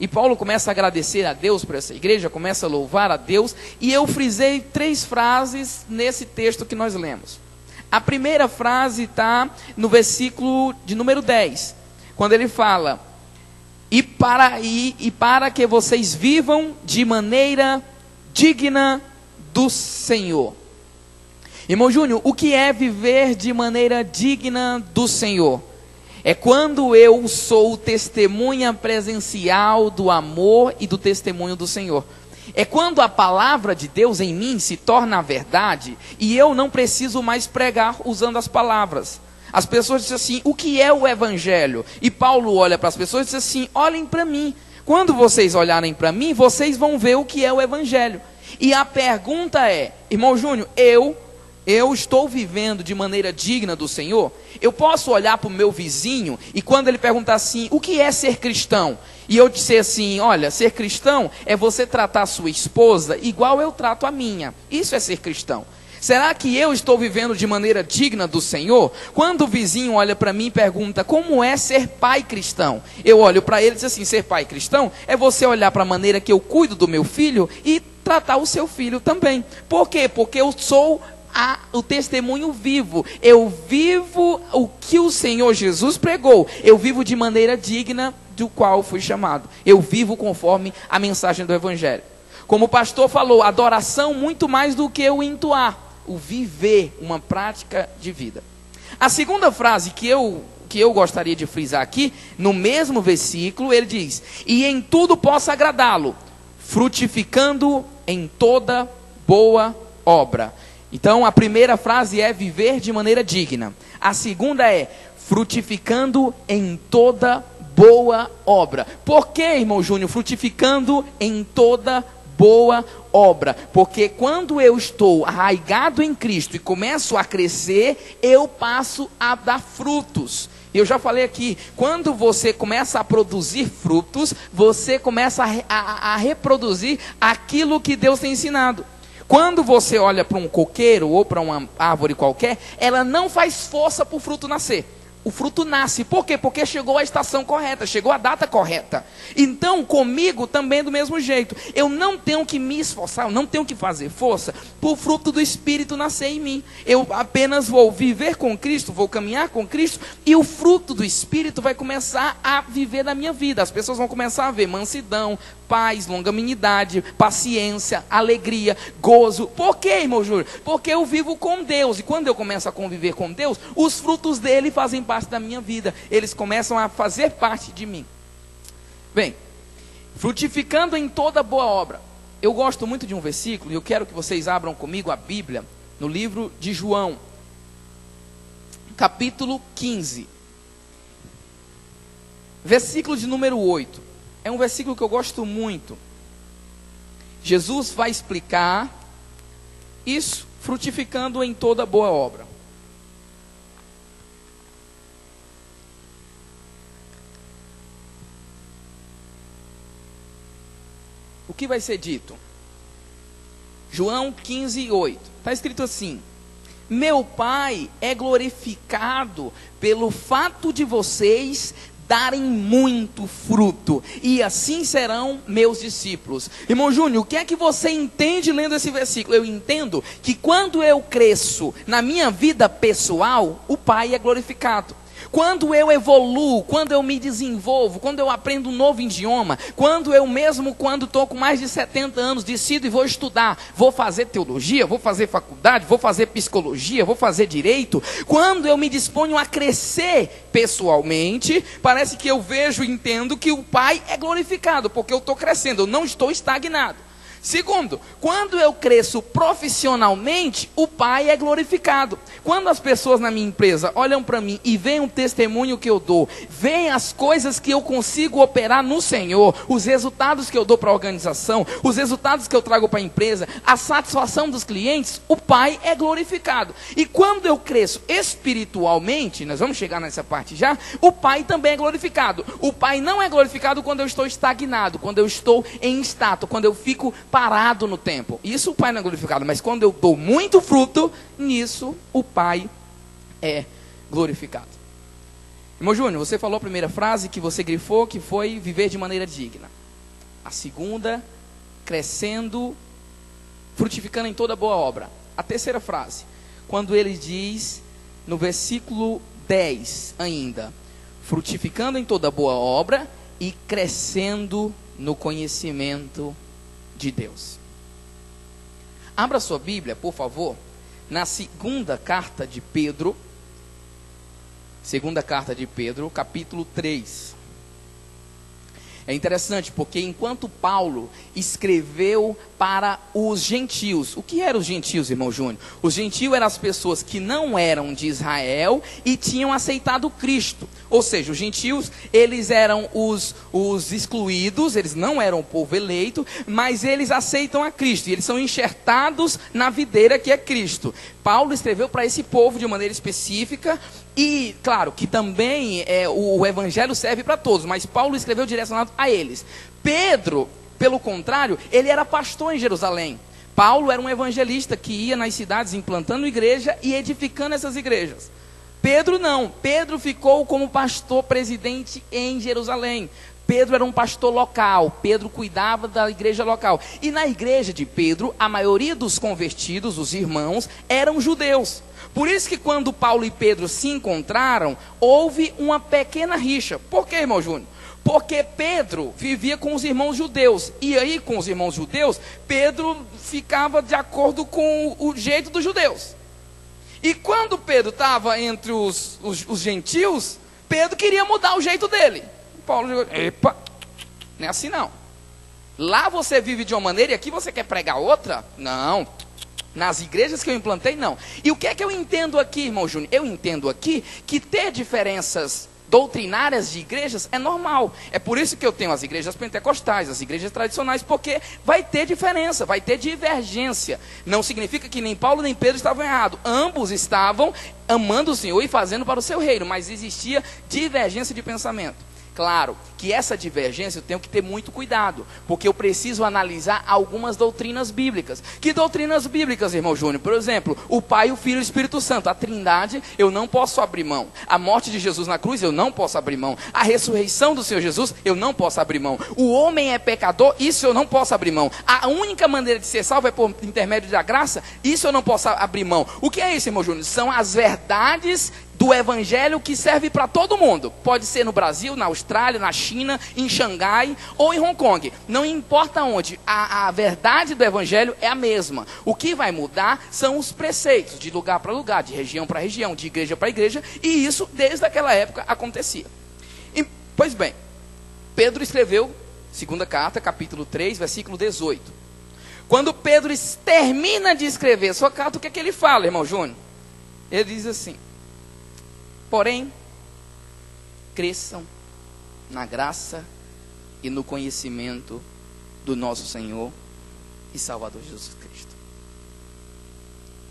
E Paulo começa a agradecer a Deus por essa igreja, começa a louvar a Deus. E eu frisei 3 frases nesse texto que nós lemos. A primeira frase está no versículo de número 10, quando ele fala, e para que vocês vivam de maneira digna do Senhor. Irmão Júnior, o que é viver de maneira digna do Senhor? É quando eu sou testemunha presencial do amor e do testemunho do Senhor. É quando a palavra de Deus em mim se torna a verdade e eu não preciso mais pregar usando as palavras. As pessoas dizem assim, o que é o evangelho? E Paulo olha para as pessoas e diz assim, olhem para mim. Quando vocês olharem para mim, vocês vão ver o que é o evangelho. E a pergunta é, irmão Júnior, eu estou vivendo de maneira digna do Senhor? Eu posso olhar para o meu vizinho e quando ele perguntar assim, o que é ser cristão? E eu disser assim, olha, ser cristão é você tratar a sua esposa igual eu trato a minha. Isso é ser cristão. Será que eu estou vivendo de maneira digna do Senhor? Quando o vizinho olha para mim e pergunta, como é ser pai cristão? Eu olho para ele e digo assim, ser pai cristão é você olhar para a maneira que eu cuido do meu filho e tratar o seu filho também. Por quê? Porque eu sou o testemunho vivo. Eu vivo o que o Senhor Jesus pregou. Eu vivo de maneira digna do qual fui chamado. Eu vivo conforme a mensagem do Evangelho. Como o pastor falou, adoração muito mais do que o entoar. O viver, uma prática de vida. A segunda frase que eu gostaria de frisar aqui, no mesmo versículo, ele diz, e em tudo possa agradá-lo, frutificando em toda boa obra. Então a primeira frase é viver de maneira digna. A segunda é frutificando em toda boa obra. Por que, irmão Júnior, frutificando em toda boa obra? Porque quando eu estou arraigado em Cristo e começo a crescer, eu passo a dar frutos. Eu já falei aqui, quando você começa a produzir frutos, você começa a reproduzir aquilo que Deus tem ensinado. Quando você olha para um coqueiro ou para uma árvore qualquer, ela não faz força para o fruto nascer. O fruto nasce. Por quê? Porque chegou a estação correta, chegou a data correta. Então, comigo também do mesmo jeito. Eu não tenho que me esforçar, eu não tenho que fazer força para o fruto do Espírito nascer em mim. Eu apenas vou viver com Cristo, vou caminhar com Cristo, e o fruto do Espírito vai começar a viver na minha vida. As pessoas vão começar a ver mansidão, paz, longanimidade, paciência, alegria, gozo. Por quê, irmão Júlio? Porque eu vivo com Deus. E quando eu começo a conviver com Deus, os frutos dele fazem parte da minha vida. Eles começam a fazer parte de mim. Bem, frutificando em toda boa obra. Eu gosto muito de um versículo, e eu quero que vocês abram comigo a Bíblia, no livro de João, capítulo 15. Versículo de número 8. É um versículo que eu gosto muito. Jesus vai explicar isso, frutificando em toda boa obra. O que vai ser dito? João 15, 8. Está escrito assim: meu Pai é glorificado pelo fato de vocês darem muito fruto, e assim serão meus discípulos. Irmão Júnior, o que é que você entende lendo esse versículo? Eu entendo que quando eu cresço na minha vida pessoal, o Pai é glorificado. Quando eu evoluo, quando eu me desenvolvo, quando eu aprendo um novo idioma, quando eu mesmo, quando estou com mais de 70 anos, decido e vou estudar, vou fazer teologia, vou fazer faculdade, vou fazer psicologia, vou fazer direito, quando eu me disponho a crescer pessoalmente, parece que eu vejo e entendo que o Pai é glorificado, porque eu estou crescendo, eu não estou estagnado. Segundo, quando eu cresço profissionalmente, o Pai é glorificado. Quando as pessoas na minha empresa olham para mim e veem o testemunho que eu dou, veem as coisas que eu consigo operar no Senhor, os resultados que eu dou para a organização, os resultados que eu trago para a empresa, a satisfação dos clientes, o Pai é glorificado. E quando eu cresço espiritualmente, nós vamos chegar nessa parte já, o Pai também é glorificado. O Pai não é glorificado quando eu estou estagnado, quando eu estou em estátua, quando eu fico parado no tempo. Isso o Pai não é glorificado, mas quando eu dou muito fruto, nisso o Pai é glorificado. Irmão Júnior, você falou a primeira frase que você grifou, que foi viver de maneira digna. A segunda, crescendo, frutificando em toda boa obra. A terceira frase, quando ele diz no versículo 10 ainda, frutificando em toda boa obra e crescendo no conhecimento de Deus. Abra sua Bíblia, por favor, na segunda carta de Pedro, Segunda carta de Pedro, capítulo 3. É interessante porque enquanto Paulo escreveu para os gentios, o que eram os gentios, irmão Júnior? Os gentios eram as pessoas que não eram de Israel e tinham aceitado Cristo. Ou seja, os gentios, eles eram os excluídos, eles não eram o povo eleito, mas eles aceitam a Cristo, e eles são enxertados na videira que é Cristo. Paulo escreveu para esse povo de maneira específica, e claro que também o evangelho serve para todos, mas Paulo escreveu direcionado a eles. Pedro, pelo contrário, ele era pastor em Jerusalém. Paulo era um evangelista que ia nas cidades implantando igreja e edificando essas igrejas. Pedro não, Pedro ficou como pastor presidente em Jerusalém. Pedro era um pastor local, Pedro cuidava da igreja local. E na igreja de Pedro, a maioria dos convertidos, os irmãos, eram judeus. Por isso que quando Paulo e Pedro se encontraram, houve uma pequena rixa. Por quê, irmão Júnior? Porque Pedro vivia com os irmãos judeus. E aí, com os irmãos judeus, Pedro ficava de acordo com o jeito dos judeus. E quando Pedro estava entre os gentios, Pedro queria mudar o jeito dele. Paulo disse: epa, não é assim não. Lá você vive de uma maneira e aqui você quer pregar outra? Não. Nas igrejas que eu implantei, não. E o que é que eu entendo aqui, irmão Júnior? Eu entendo aqui que ter diferenças doutrinárias de igrejas é normal. É por isso que eu tenho as igrejas pentecostais, as igrejas tradicionais, porque vai ter diferença, vai ter divergência. Não significa que nem Paulo nem Pedro estavam errados. Ambos estavam amando o Senhor e fazendo para o seu reino, mas existia divergência de pensamento. Claro que essa divergência eu tenho que ter muito cuidado, porque eu preciso analisar algumas doutrinas bíblicas. Que doutrinas bíblicas, irmão Júnior? Por exemplo, o Pai, o Filho e o Espírito Santo. A Trindade eu não posso abrir mão. A morte de Jesus na cruz eu não posso abrir mão. A ressurreição do Senhor Jesus eu não posso abrir mão. O homem é pecador, isso eu não posso abrir mão. A única maneira de ser salvo é por intermédio da graça, isso eu não posso abrir mão. O que é isso, irmão Júnior? São as verdades do evangelho que serve para todo mundo. Pode ser no Brasil, na Austrália, na China, em Xangai ou em Hong Kong. Não importa onde, a verdade do evangelho é a mesma. O que vai mudar são os preceitos, de lugar para lugar, de região para região, de igreja para igreja, e isso desde aquela época acontecia. E, pois bem, Pedro escreveu, segunda carta, capítulo 3, versículo 18. Quando Pedro termina de escrever sua carta, o que é que ele fala, irmão Júnior? Ele diz assim: porém, cresçam na graça e no conhecimento do nosso Senhor e Salvador Jesus Cristo.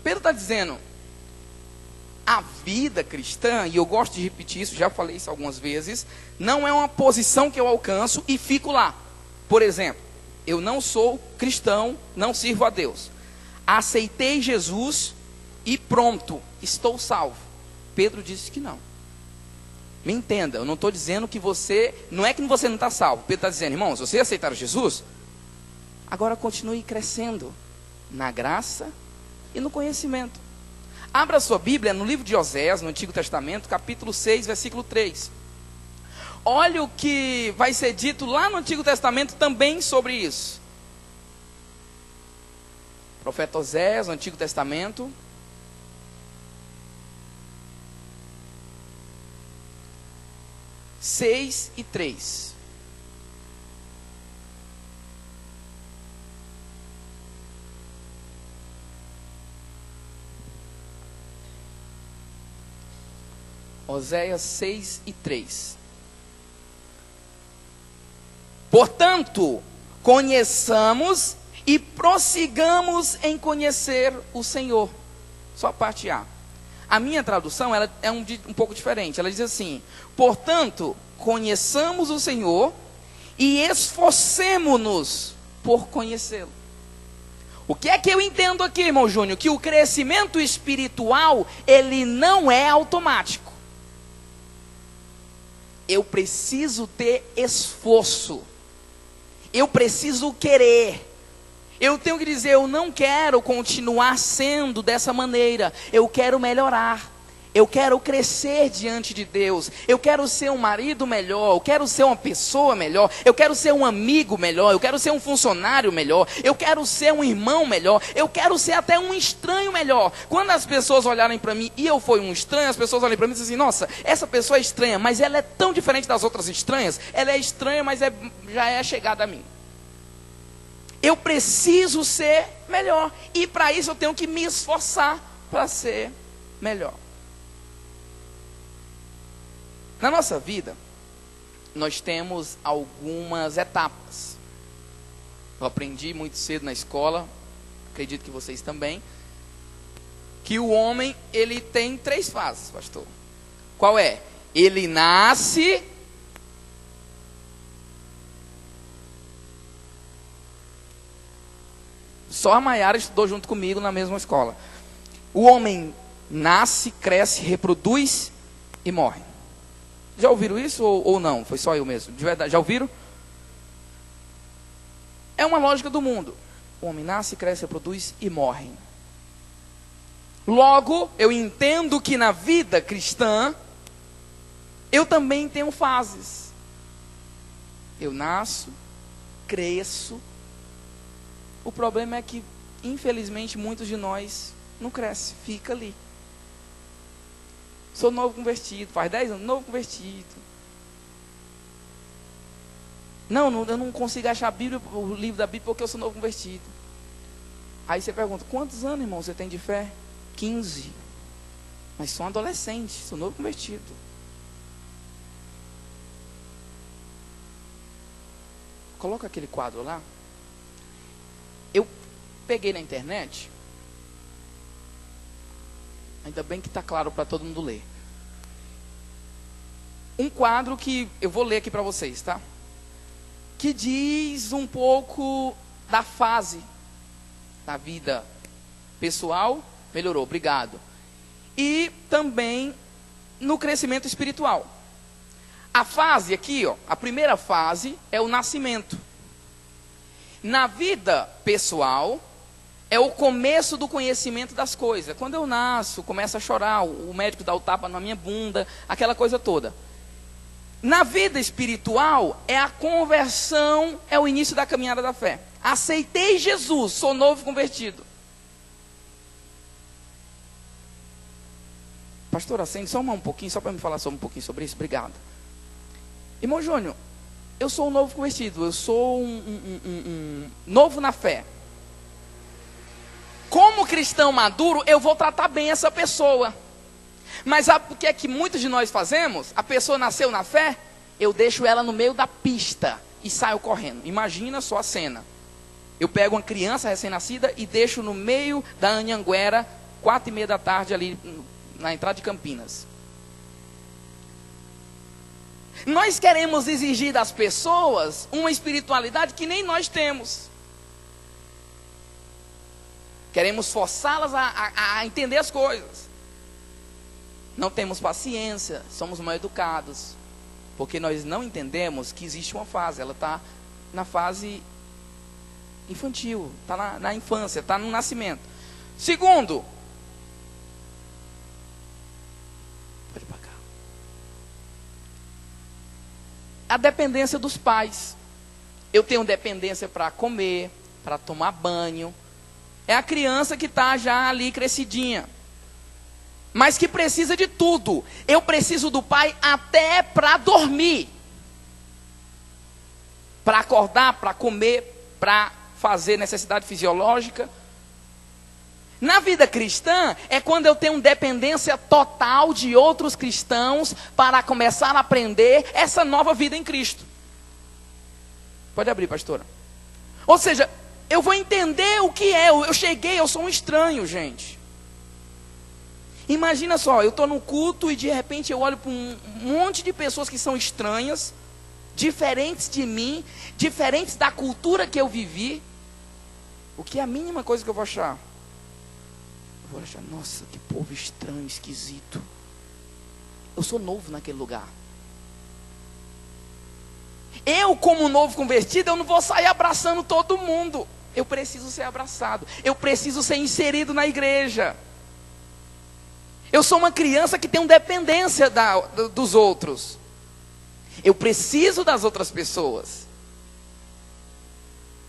Pedro está dizendo, a vida cristã, e eu gosto de repetir isso, já falei isso algumas vezes, não é uma posição que eu alcanço e fico lá. Por exemplo, eu não sou cristão, não sirvo a Deus. Aceitei Jesus e pronto, estou salvo. Pedro disse que não. Me entenda, eu não estou dizendo que você, não é que você não está salvo. Pedro está dizendo, irmãos, vocês aceitaram Jesus? Agora continue crescendo na graça e no conhecimento. Abra sua Bíblia no livro de Oséias, no Antigo Testamento, capítulo 6, versículo 3. Olha o que vai ser dito lá no Antigo Testamento também sobre isso. Profeta Oséias, no Antigo Testamento, seis e 3. Oséias 6 e 3. Portanto, conheçamos e prossigamos em conhecer o Senhor. Só a parte A. A minha tradução ela é um pouco diferente. Ela diz assim: portanto, conheçamos o Senhor e esforcemo-nos por conhecê-lo. O que é que eu entendo aqui, irmão Júnior? Que o crescimento espiritual, ele não é automático. Eu preciso ter esforço. Eu preciso querer. Eu tenho que dizer, eu não quero continuar sendo dessa maneira. Eu quero melhorar. Eu quero crescer diante de Deus. Eu quero ser um marido melhor. Eu quero ser uma pessoa melhor. Eu quero ser um amigo melhor. Eu quero ser um funcionário melhor. Eu quero ser um irmão melhor. Eu quero ser até um estranho melhor. Quando as pessoas olharem para mim e eu for um estranho, as pessoas olhem para mim e dizem assim: nossa, essa pessoa é estranha, mas ela é tão diferente das outras estranhas. Ela é estranha, mas já é chegada a mim. Eu preciso ser melhor. E para isso eu tenho que me esforçar para ser melhor. Na nossa vida, nós temos algumas etapas. Eu aprendi muito cedo na escola, acredito que vocês também, que o homem, ele tem 3 fases, pastor. Qual é? Ele nasce... Só a Maiara estudou junto comigo na mesma escola. O homem nasce, cresce, reproduz e morre. Já ouviram isso ou não? Foi só eu mesmo? De verdade, já ouviram? É uma lógica do mundo. O homem nasce, cresce, reproduz e morre. Logo, eu entendo que na vida cristã, eu também tenho fases. Eu nasço, cresço. O problema é que, infelizmente, muitos de nós não crescem, fica ali. Sou novo convertido, faz 10 anos, novo convertido. Não, eu não consigo achar a Bíblia, o livro da Bíblia porque eu sou novo convertido. Aí você pergunta: quantos anos, irmão, você tem de fé? 15. Mas sou um adolescente, sou novo convertido. Coloca aquele quadro lá. Eu peguei na internet, ainda bem que está claro para todo mundo ler, um quadro que eu vou ler aqui para vocês, tá? Que diz um pouco da fase da vida pessoal, melhorou, obrigado, e também no crescimento espiritual. A fase aqui, ó, a primeira fase é o nascimento. Na vida pessoal, é o começo do conhecimento das coisas. Quando eu nasço, começo a chorar, o médico dá o tapa na minha bunda, aquela coisa toda. Na vida espiritual, é a conversão, é o início da caminhada da fé. Aceitei Jesus, sou novo convertido. Pastor, acende só um pouquinho, só para me falar só um pouquinho sobre isso, obrigado. Irmão Júnior, eu sou um novo convertido, eu sou um novo na fé. Como cristão maduro, eu vou tratar bem essa pessoa. Mas sabe o que é que muitos de nós fazemos? A pessoa nasceu na fé, eu deixo ela no meio da pista e saio correndo. Imagina só a cena. Eu pego uma criança recém-nascida e deixo no meio da Anhanguera, 4:30 da tarde ali na entrada de Campinas. Nós queremos exigir das pessoas uma espiritualidade que nem nós temos. Queremos forçá-las a entender as coisas. Não temos paciência, somos mal educados. Porque nós não entendemos que existe uma fase. Ela está na fase infantil, está na infância, está no nascimento. Segundo, pode ir para cá. A dependência dos pais. Eu tenho dependência para comer, para tomar banho. É a criança que está já ali crescidinha, mas que precisa de tudo. Eu preciso do pai até para dormir, para acordar, para comer, para fazer necessidade fisiológica. Na vida cristã, é quando eu tenho dependência total de outros cristãos para começar a aprender essa nova vida em Cristo. Pode abrir, pastora. Ou seja, eu vou entender o que é. Eu cheguei, eu sou um estranho, gente. Imagina só, eu estou no culto e de repente eu olho para um monte de pessoas que são estranhas, diferentes de mim, diferentes da cultura que eu vivi. O que é a mínima coisa que eu vou achar? Eu vou achar, nossa, que povo estranho, esquisito. Eu sou novo naquele lugar. Eu, como novo convertido, eu não vou sair abraçando todo mundo. Eu preciso ser abraçado. Eu preciso ser inserido na igreja. Eu sou uma criança que tem dependência dos outros. Eu preciso das outras pessoas.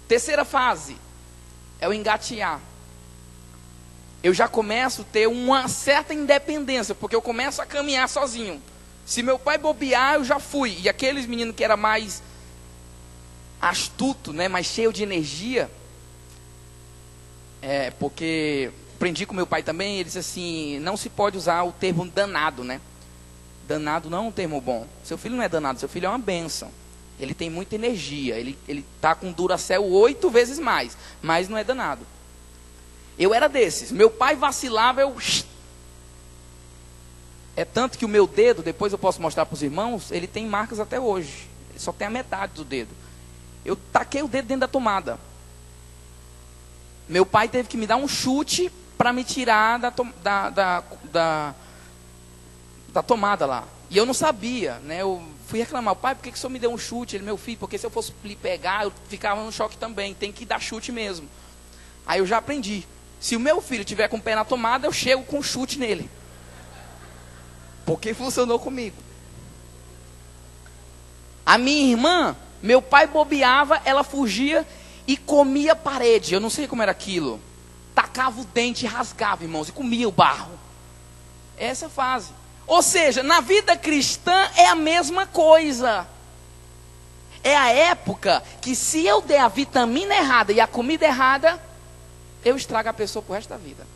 Terceira fase é o engatear. Eu já começo a ter uma certa independência, porque eu começo a caminhar sozinho. Se meu pai bobear, eu já fui. E aqueles meninos que era mais astuto, né, mais cheio de energia, porque aprendi com meu pai também, ele disse assim, não se pode usar o termo danado, né? Danado não é um termo bom. Seu filho não é danado, seu filho é uma bênção. Ele tem muita energia, ele está com Duracell 8 vezes mais, mas não é danado. Eu era desses, meu pai vacilava, é tanto que o meu dedo, depois eu posso mostrar para os irmãos, ele tem marcas até hoje, ele só tem a metade do dedo. Eu taquei o dedo dentro da tomada. Meu pai teve que me dar um chute para me tirar da tomada lá. E eu não sabia, né? Eu fui reclamar, pai, por que o senhor me deu um chute? Ele, meu filho, porque se eu fosse lhe pegar, eu ficava no choque também, tem que dar chute mesmo. Aí eu já aprendi. Se o meu filho tiver com o pé na tomada, eu chego com um chute nele. Porque funcionou comigo. A minha irmã, meu pai bobeava, ela fugia e comia a parede. Eu não sei como era aquilo. Tacava o dente, rasgava, irmãos, e comia o barro. Essa fase. Ou seja, na vida cristã é a mesma coisa. É a época que se eu der a vitamina errada e a comida errada, eu estrago a pessoa pro resto da vida.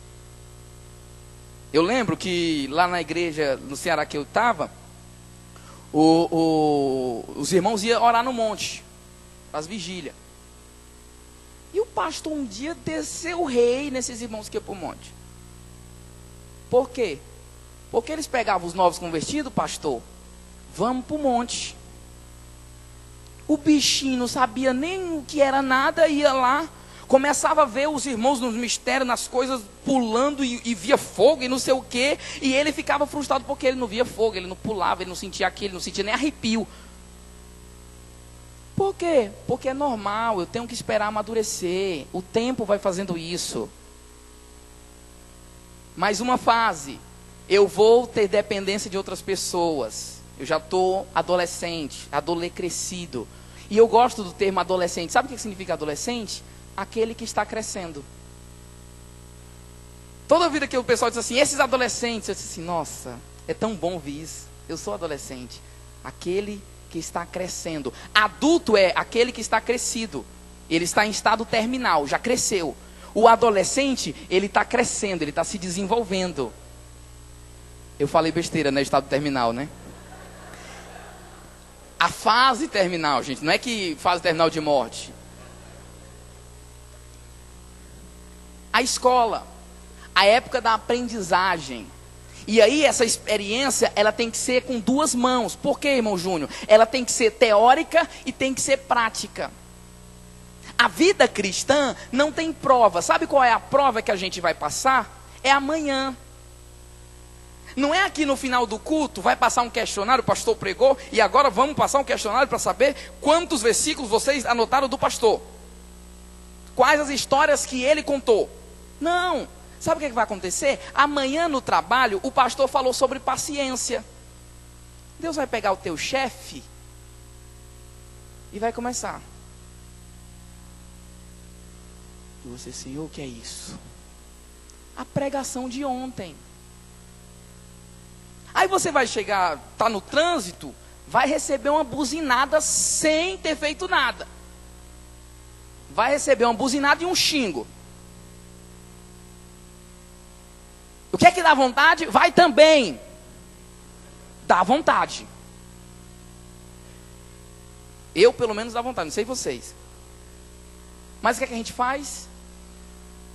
Eu lembro que lá na igreja, no Ceará que eu estava, os irmãos iam orar no monte, as vigílias. E o pastor um dia desceu o rei nesses irmãos que iam para o monte. Por quê? Porque eles pegavam os novos convertidos, pastor, vamos para o monte. O bichinho não sabia nem o que era nada, ia lá, começava a ver os irmãos nos mistérios, nas coisas, pulando e via fogo e não sei o quê. E ele ficava frustrado porque ele não via fogo, ele não pulava, ele não sentia aquilo, ele não sentia nem arrepio. Por quê? Porque é normal, eu tenho que esperar amadurecer. O tempo vai fazendo isso. Mais uma fase. Eu vou ter dependência de outras pessoas. Eu já estou adolescente, crescido. E eu gosto do termo adolescente. Sabe o que significa adolescente? Aquele que está crescendo. Toda vida que o pessoal diz assim, esses adolescentes, eu disse assim, nossa, é tão bom ouvir isso. Eu sou adolescente. Aquele que está crescendo. Adulto é aquele que está crescido. Ele está em estado terminal, já cresceu. O adolescente, ele está crescendo, ele está se desenvolvendo. Eu falei besteira, né? Estado terminal, né? A fase terminal, gente, não é que fase terminal de morte. A escola, a época da aprendizagem. E aí essa experiência, ela tem que ser com duas mãos. Por quê, irmão Júnior? Ela tem que ser teórica e tem que ser prática. A vida cristã não tem prova. Sabe qual é a prova que a gente vai passar? É amanhã. Não é aqui no final do culto, vai passar um questionário, o pastor pregou, e agora vamos passar um questionário para saber quantos versículos vocês anotaram do pastor. Quais as histórias que ele contou. Não. Sabe o que vai acontecer? Amanhã no trabalho, o pastor falou sobre paciência. Deus vai pegar o teu chefe e vai começar. E você, Senhor, o que é isso? A pregação de ontem. Aí você vai chegar, tá no trânsito, vai receber uma buzinada sem ter feito nada. Vai receber uma buzinada e um xingo. O que é que dá vontade? Vai também. Dá vontade. Eu, pelo menos, dá vontade, não sei vocês. Mas o que é que a gente faz?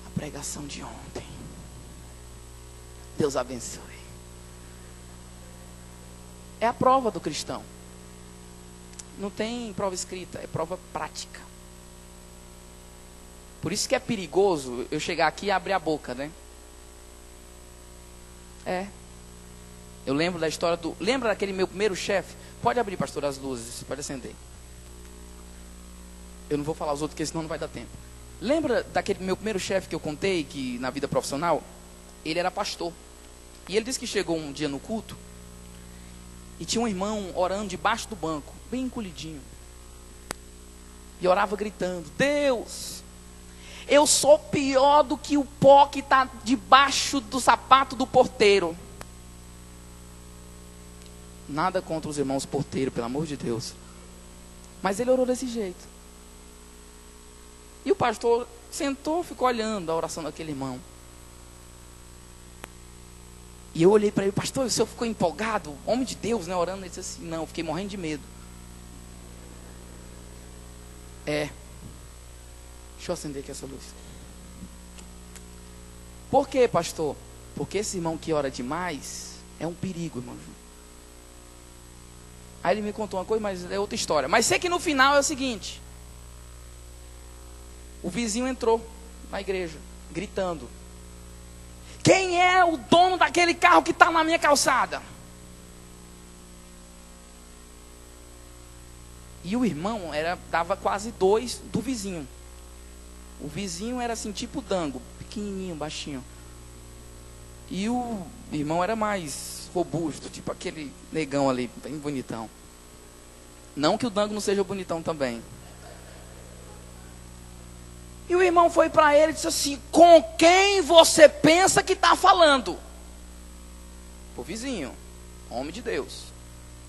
A pregação de ontem. Deus abençoe. É a prova do cristão. Não tem prova escrita, é prova prática. Por isso que é perigoso eu chegar aqui e abrir a boca, né? Eu lembro da história do... Lembra daquele meu primeiro chefe? Pode abrir, pastor, as luzes, pode acender. Eu não vou falar os outros, porque senão não vai dar tempo. Lembra daquele meu primeiro chefe que eu contei, que na vida profissional, ele era pastor. E ele disse que chegou um dia no culto e tinha um irmão orando debaixo do banco, bem encolhidinho. E orava gritando: Deus, eu sou pior do que o pó que está debaixo do sapato do porteiro. Nada contra os irmãos porteiros, pelo amor de Deus. Mas ele orou desse jeito. E o pastor sentou, ficou olhando a oração daquele irmão. E eu olhei para ele: pastor, o senhor ficou empolgado? Homem de Deus, né, orando? Ele disse assim: não, fiquei morrendo de medo. Deixa eu acender aqui essa luz. Por quê, pastor? Porque esse irmão que ora demais é um perigo, irmão. Aí ele me contou uma coisa, mas é outra história. Mas sei que no final é o seguinte: o vizinho entrou na igreja, gritando: quem é o dono daquele carro que está na minha calçada? E o irmão dava quase 2 do vizinho. O vizinho era assim, tipo Dango, pequenininho, baixinho. E o irmão era mais robusto, tipo aquele negão ali, bem bonitão. Não que o Dango não seja bonitão também. E o irmão foi para ele e disse assim: com quem você pensa que está falando? O vizinho, homem de Deus.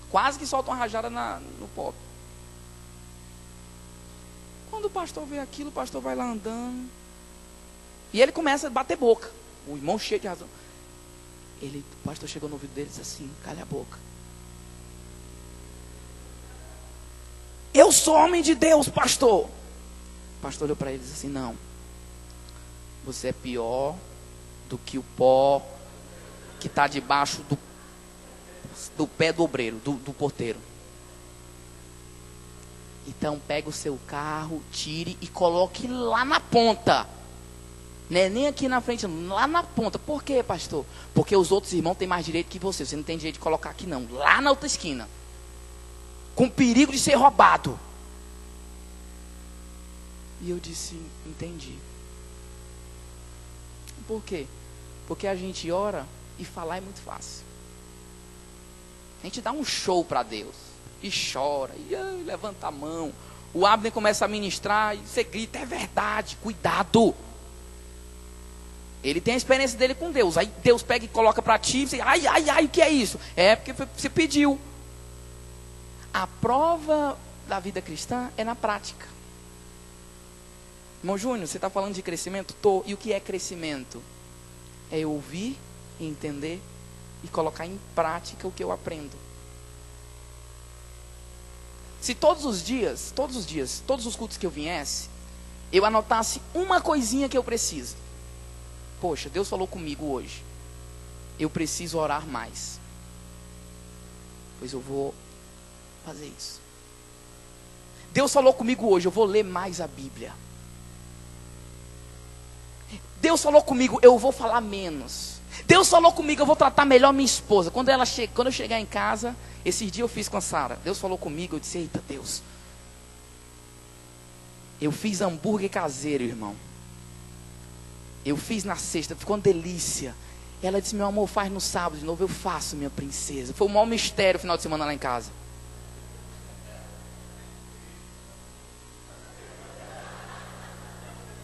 Quase que solta uma rajada no pop. Quando o pastor vê aquilo, o pastor vai lá andando. E ele começa a bater boca. O irmão cheio de razão. O pastor chegou no ouvido dele e disse assim: cala a boca. Eu sou homem de Deus, pastor. O pastor olhou para ele e disse assim: não, você é pior do que o pó que está debaixo do pé do obreiro, do porteiro. Então pega o seu carro, tire e coloque lá na ponta. Não é nem aqui na frente, lá na ponta. Por quê, pastor? Porque os outros irmãos têm mais direito que você. Você não tem direito de colocar aqui não, lá na outra esquina. Com perigo de ser roubado. E eu disse: entendi. Por quê? Porque a gente ora e falar é muito fácil. A gente dá um show para Deus. E chora, e levanta a mão. O Abner começa a ministrar e você grita: é verdade, cuidado. Ele tem a experiência dele com Deus. Aí Deus pega e coloca para ti e você: ai, o que é isso? É porque você pediu. A prova da vida cristã é na prática. Irmão Júnior, você está falando de crescimento? Tô. E o que é crescimento? É eu ouvir, entender e colocar em prática o que eu aprendo. Se todos os dias, todos os cultos que eu viesse, eu anotasse uma coisinha que eu preciso. Poxa, Deus falou comigo hoje. Eu preciso orar mais. Pois eu vou fazer isso. Deus falou comigo hoje, eu vou ler mais a Bíblia. Deus falou comigo, eu vou falar menos. Deus falou comigo, eu vou tratar melhor minha esposa. Quando eu chegar em casa, esses dias eu fiz com a Sara. Deus falou comigo, eu disse: eita Deus, eu fiz hambúrguer caseiro, irmão. Eu fiz na sexta, ficou uma delícia. Ela disse: meu amor, faz no sábado de novo. Eu faço, minha princesa. Foi o maior mistério o final de semana lá em casa.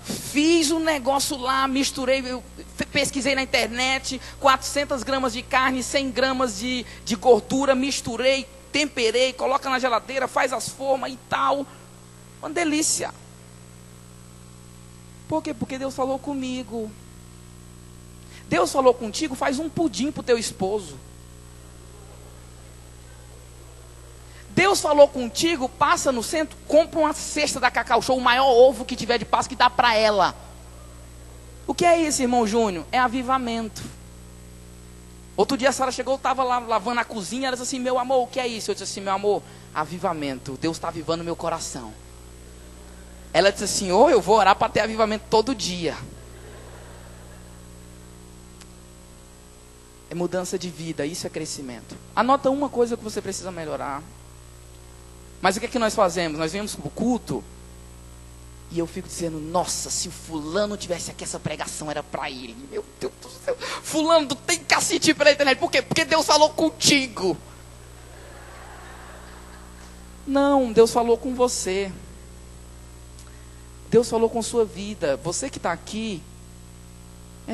Fiz um negócio lá, misturei, eu pesquisei na internet, 400 gramas de carne, 100 gramas de gordura, misturei, temperei, coloca na geladeira, faz as formas e tal. Uma delícia. Por quê? Porque Deus falou comigo. Deus falou contigo, faz um pudim para o teu esposo. Deus falou contigo, passa no centro, compra uma cesta da Cacau Show, o maior ovo que tiver de Páscoa, que dá para ela. O que é isso, irmão Júnior? É avivamento. Outro dia a Sara chegou, estava lá lavando a cozinha, ela disse assim: meu amor, o que é isso? Eu disse assim: meu amor, avivamento, Deus está avivando meu coração. Ela disse assim: eu vou orar para ter avivamento todo dia. É mudança de vida, isso é crescimento. Anota uma coisa que você precisa melhorar. Mas o que é que nós fazemos? Nós viemos para o culto E eu fico dizendo, nossa, se o fulano tivesse aqui, essa pregação era para ele. Meu Deus do céu. Fulano, tu tem que assistir pela internet. Por quê? Porque Deus falou contigo. Não, Deus falou com você. Deus falou com sua vida. Você que está aqui,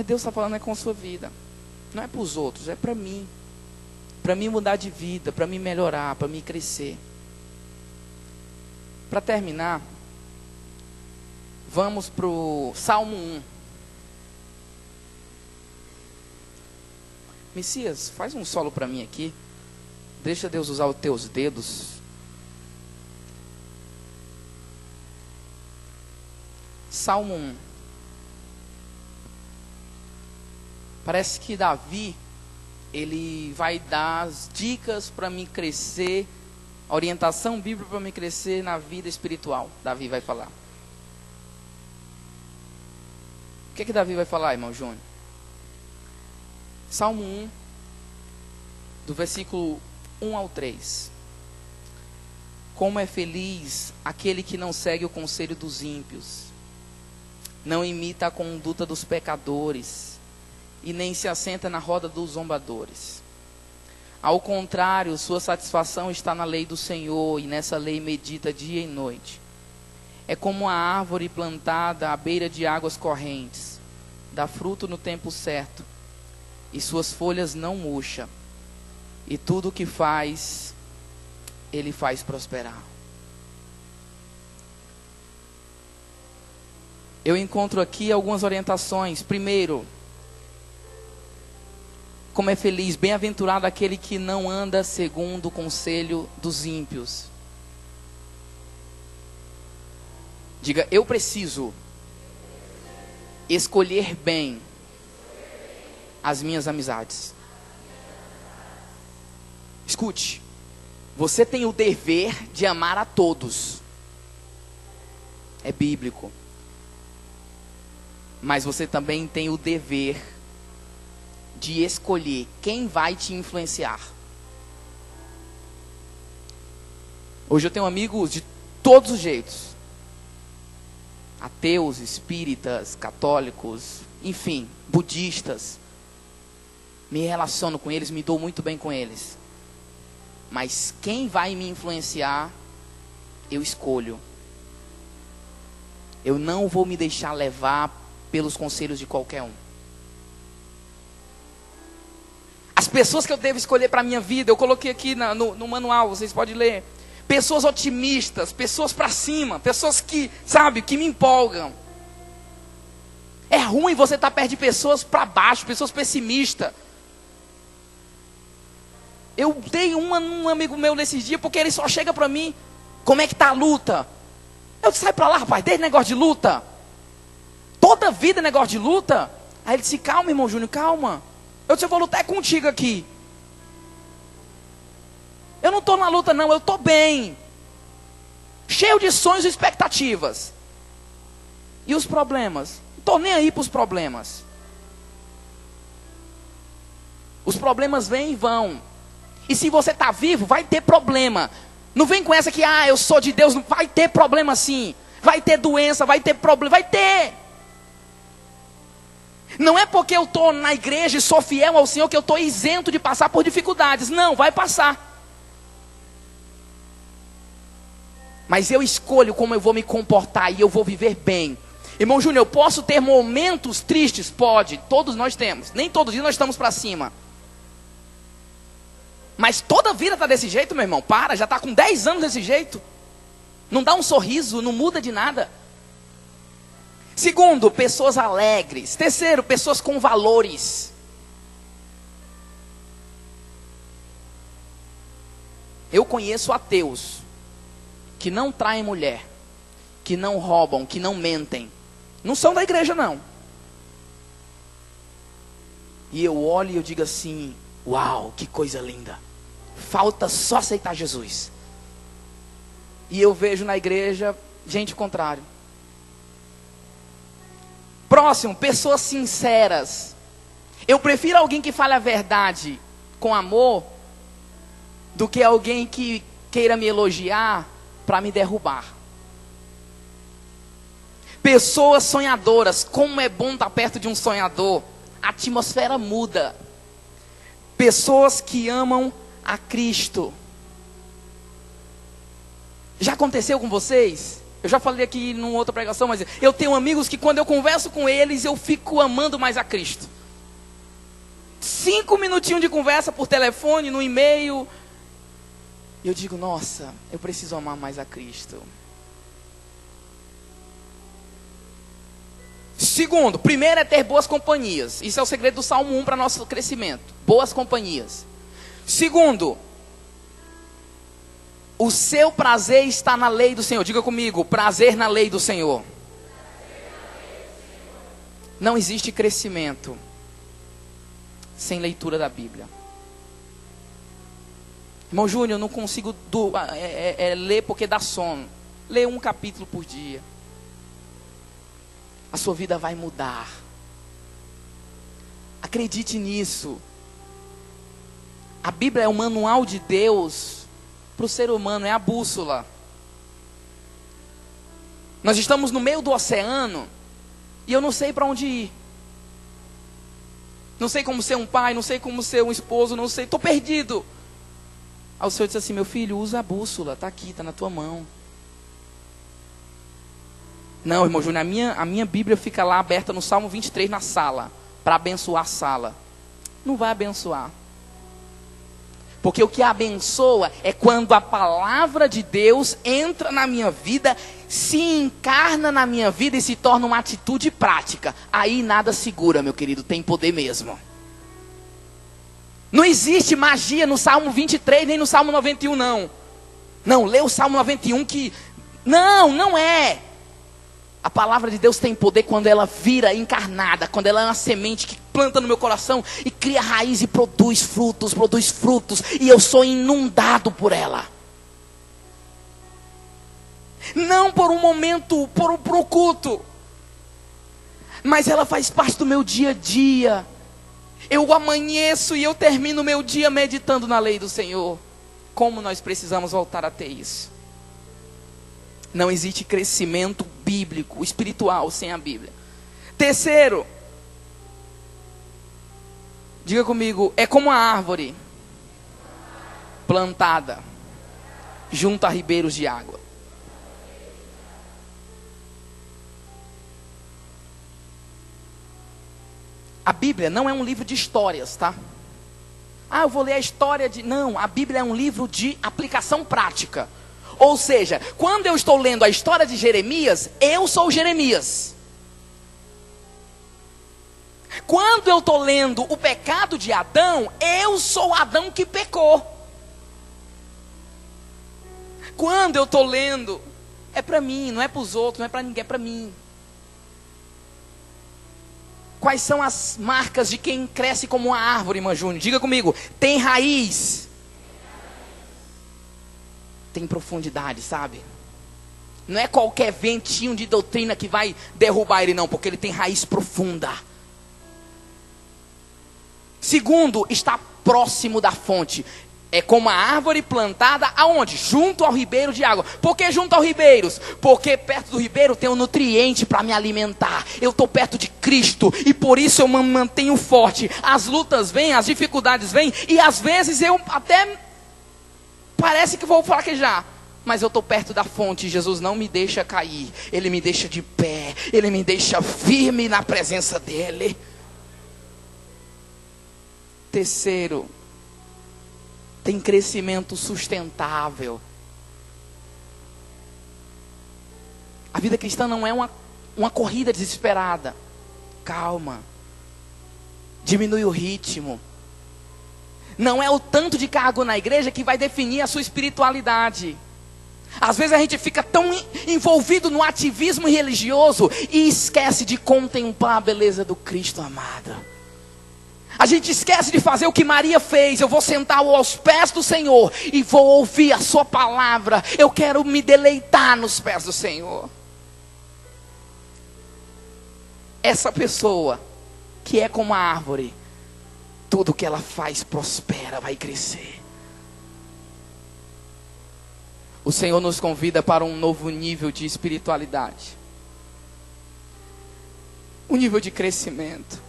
Deus está falando com a sua vida. Não é para os outros, é para mim. Para mim mudar de vida, para mim melhorar, para mim crescer. Para terminar, vamos para o Salmo 1. Messias, faz um solo para mim aqui. Deixa Deus usar os teus dedos. Salmo 1. Parece que Davi, ele vai dar as dicas para mim crescer, a orientação bíblica para mim crescer na vida espiritual. Davi vai falar. O que Davi vai falar, irmão Júnior? Salmo 1, do versículo 1 ao 3. Como é feliz aquele que não segue o conselho dos ímpios, não imita a conduta dos pecadores, e nem se assenta na roda dos zombadores. Ao contrário, sua satisfação está na lei do Senhor, e nessa lei medita dia e noite. É como uma árvore plantada à beira de águas correntes, dá fruto no tempo certo, e suas folhas não murcham, e tudo o que faz, ele faz prosperar. Eu encontro aqui algumas orientações. Primeiro, como é feliz, bem-aventurado aquele que não anda segundo o conselho dos ímpios. Diga, eu preciso escolher bem as minhas amizades. Escute, você tem o dever de amar a todos. É bíblico. Mas você também tem o dever de escolher quem vai te influenciar. Hoje eu tenho amigos de todos os jeitos. Ateus, espíritas, católicos, enfim, budistas. Me relaciono com eles, me dou muito bem com eles. Mas quem vai me influenciar, eu escolho. Eu não vou me deixar levar pelos conselhos de qualquer um. As pessoas que eu devo escolher para a minha vida, eu coloquei aqui no manual, vocês podem ler. Pessoas otimistas, pessoas para cima, pessoas que, sabe, que me empolgam. É ruim você estar perto de pessoas para baixo, pessoas pessimistas. Eu dei um amigo meu nesses dias, porque ele só chega para mim, como é que tá a luta? Eu disse, sai para lá, rapaz, desde negócio de luta. Toda vida é negócio de luta. Aí ele disse, calma, irmão Júnior, calma. Eu disse, eu vou lutar contigo aqui. Eu não estou na luta não, eu estou bem. Cheio de sonhos e expectativas. E os problemas? Não estou nem aí para os problemas. Os problemas vêm e vão. E se você está vivo, vai ter problema. Não vem com essa que, eu sou de Deus. Vai ter problema sim. Vai ter doença, vai ter problema. Vai ter. Não é porque eu estou na igreja e sou fiel ao Senhor que eu estou isento de passar por dificuldades. Não, vai passar. Mas eu escolho como eu vou me comportar e eu vou viver bem. Irmão Júnior, eu posso ter momentos tristes? Pode, todos nós temos. Nem todos os dias nós estamos para cima. Mas toda a vida está desse jeito, meu irmão. Para, já está com 10 anos desse jeito. Não dá um sorriso, não muda de nada. Segundo, pessoas alegres. Terceiro, pessoas com valores. Eu conheço ateus que não traem mulher, que não roubam, que não mentem. Não são da igreja não. E eu olho e eu digo assim, uau, que coisa linda. Falta só aceitar Jesus. E eu vejo na igreja gente contrário. Próximo, pessoas sinceras. Eu prefiro alguém que fale a verdade com amor do que alguém que queira me elogiar para me derrubar. Pessoas sonhadoras. Como é bom estar perto de um sonhador. A atmosfera muda. Pessoas que amam a Cristo. Já aconteceu com vocês? Eu já falei aqui numa outra pregação, mas eu tenho amigos que quando eu converso com eles, eu fico amando mais a Cristo. 5 minutinhos de conversa por telefone, no e-mail. E eu digo, nossa, eu preciso amar mais a Cristo. Segundo, primeiro é ter boas companhias. Isso é o segredo do Salmo 1 para nosso crescimento. Boas companhias. Segundo, o seu prazer está na lei do Senhor. Diga comigo, prazer na lei do Senhor. Não existe crescimento sem leitura da Bíblia. Irmão Júnior, eu não consigo ler porque dá sono. Lê um capítulo por dia. A sua vida vai mudar. Acredite nisso. A Bíblia é o manual de Deus para o ser humano, é a bússola. Nós estamos no meio do oceano e eu não sei para onde ir. Não sei como ser um pai, não sei como ser um esposo, não sei, estou perdido. Aí o Senhor disse assim, meu filho, usa a bússola, está aqui, está na tua mão. Não, irmão Júnior, a minha Bíblia fica lá aberta no Salmo 23 na sala, para abençoar a sala. Não vai abençoar. Porque o que abençoa é quando a palavra de Deus entra na minha vida, se encarna na minha vida e se torna uma atitude prática. Aí nada segura, meu querido, tem poder mesmo. Não existe magia no Salmo 23 nem no Salmo 91 não. Não, lê o Salmo 91 que... Não é. A palavra de Deus tem poder quando ela vira encarnada, quando ela é uma semente que planta no meu coração e cria raiz e produz frutos, e eu sou inundado por ela. Não por um momento, por um culto, mas ela faz parte do meu dia a dia. Eu amanheço e eu termino o meu dia meditando na lei do Senhor. Como nós precisamos voltar a ter isso. Não existe crescimento bíblico, espiritual, sem a Bíblia. Terceiro, diga comigo, é como a árvore plantada junto a ribeiros de água. A Bíblia não é um livro de histórias, tá? Ah, eu vou ler a história de... Não, a Bíblia é um livro de aplicação prática. Ou seja, quando eu estou lendo a história de Jeremias, eu sou Jeremias. Quando eu estou lendo o pecado de Adão, eu sou Adão que pecou. Quando eu estou lendo, é para mim, não é para os outros, não é para ninguém, é para mim. Quais são as marcas de quem cresce como uma árvore, irmã Júnior? Diga comigo, tem raiz. Tem profundidade, sabe? Não é qualquer ventinho de doutrina que vai derrubar ele não, porque ele tem raiz profunda. Segundo, está próximo da fonte. É como a árvore plantada aonde? Junto ao ribeiro de água. Por que junto aos ribeiros? Porque perto do ribeiro tem um nutriente para me alimentar. Eu estou perto de Cristo e por isso eu me mantenho forte. As lutas vêm, as dificuldades vêm e às vezes eu até... parece que vou fraquejar, mas eu estou perto da fonte. Jesus não me deixa cair, Ele me deixa de pé, Ele me deixa firme na presença dEle. Terceiro, tem crescimento sustentável. A vida cristã não é uma corrida desesperada. Calma, diminui o ritmo. Não é o tanto de cargo na igreja que vai definir a sua espiritualidade. Às vezes a gente fica tão envolvido no ativismo religioso e esquece de contemplar a beleza do Cristo amado. A gente esquece de fazer o que Maria fez. Eu vou sentar aos pés do Senhor e vou ouvir a sua palavra. Eu quero me deleitar nos pés do Senhor. Essa pessoa que é como a árvore, tudo que ela faz prospera, vai crescer. O Senhor nos convida para um novo nível de espiritualidade. o nível de crescimento.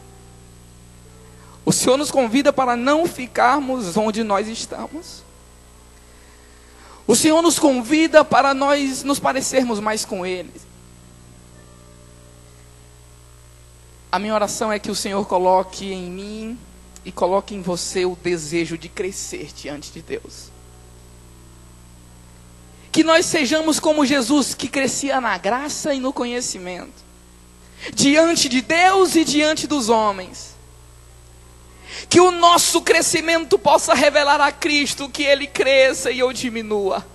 O Senhor nos convida para não ficarmos onde nós estamos. O Senhor nos convida para nós nos parecermos mais com Ele. A minha oração é que o Senhor coloque em mim e coloque em você o desejo de crescer diante de Deus. Que nós sejamos como Jesus, que crescia na graça e no conhecimento, diante de Deus e diante dos homens. Que o nosso crescimento possa revelar a Cristo, que Ele cresça e eu diminua.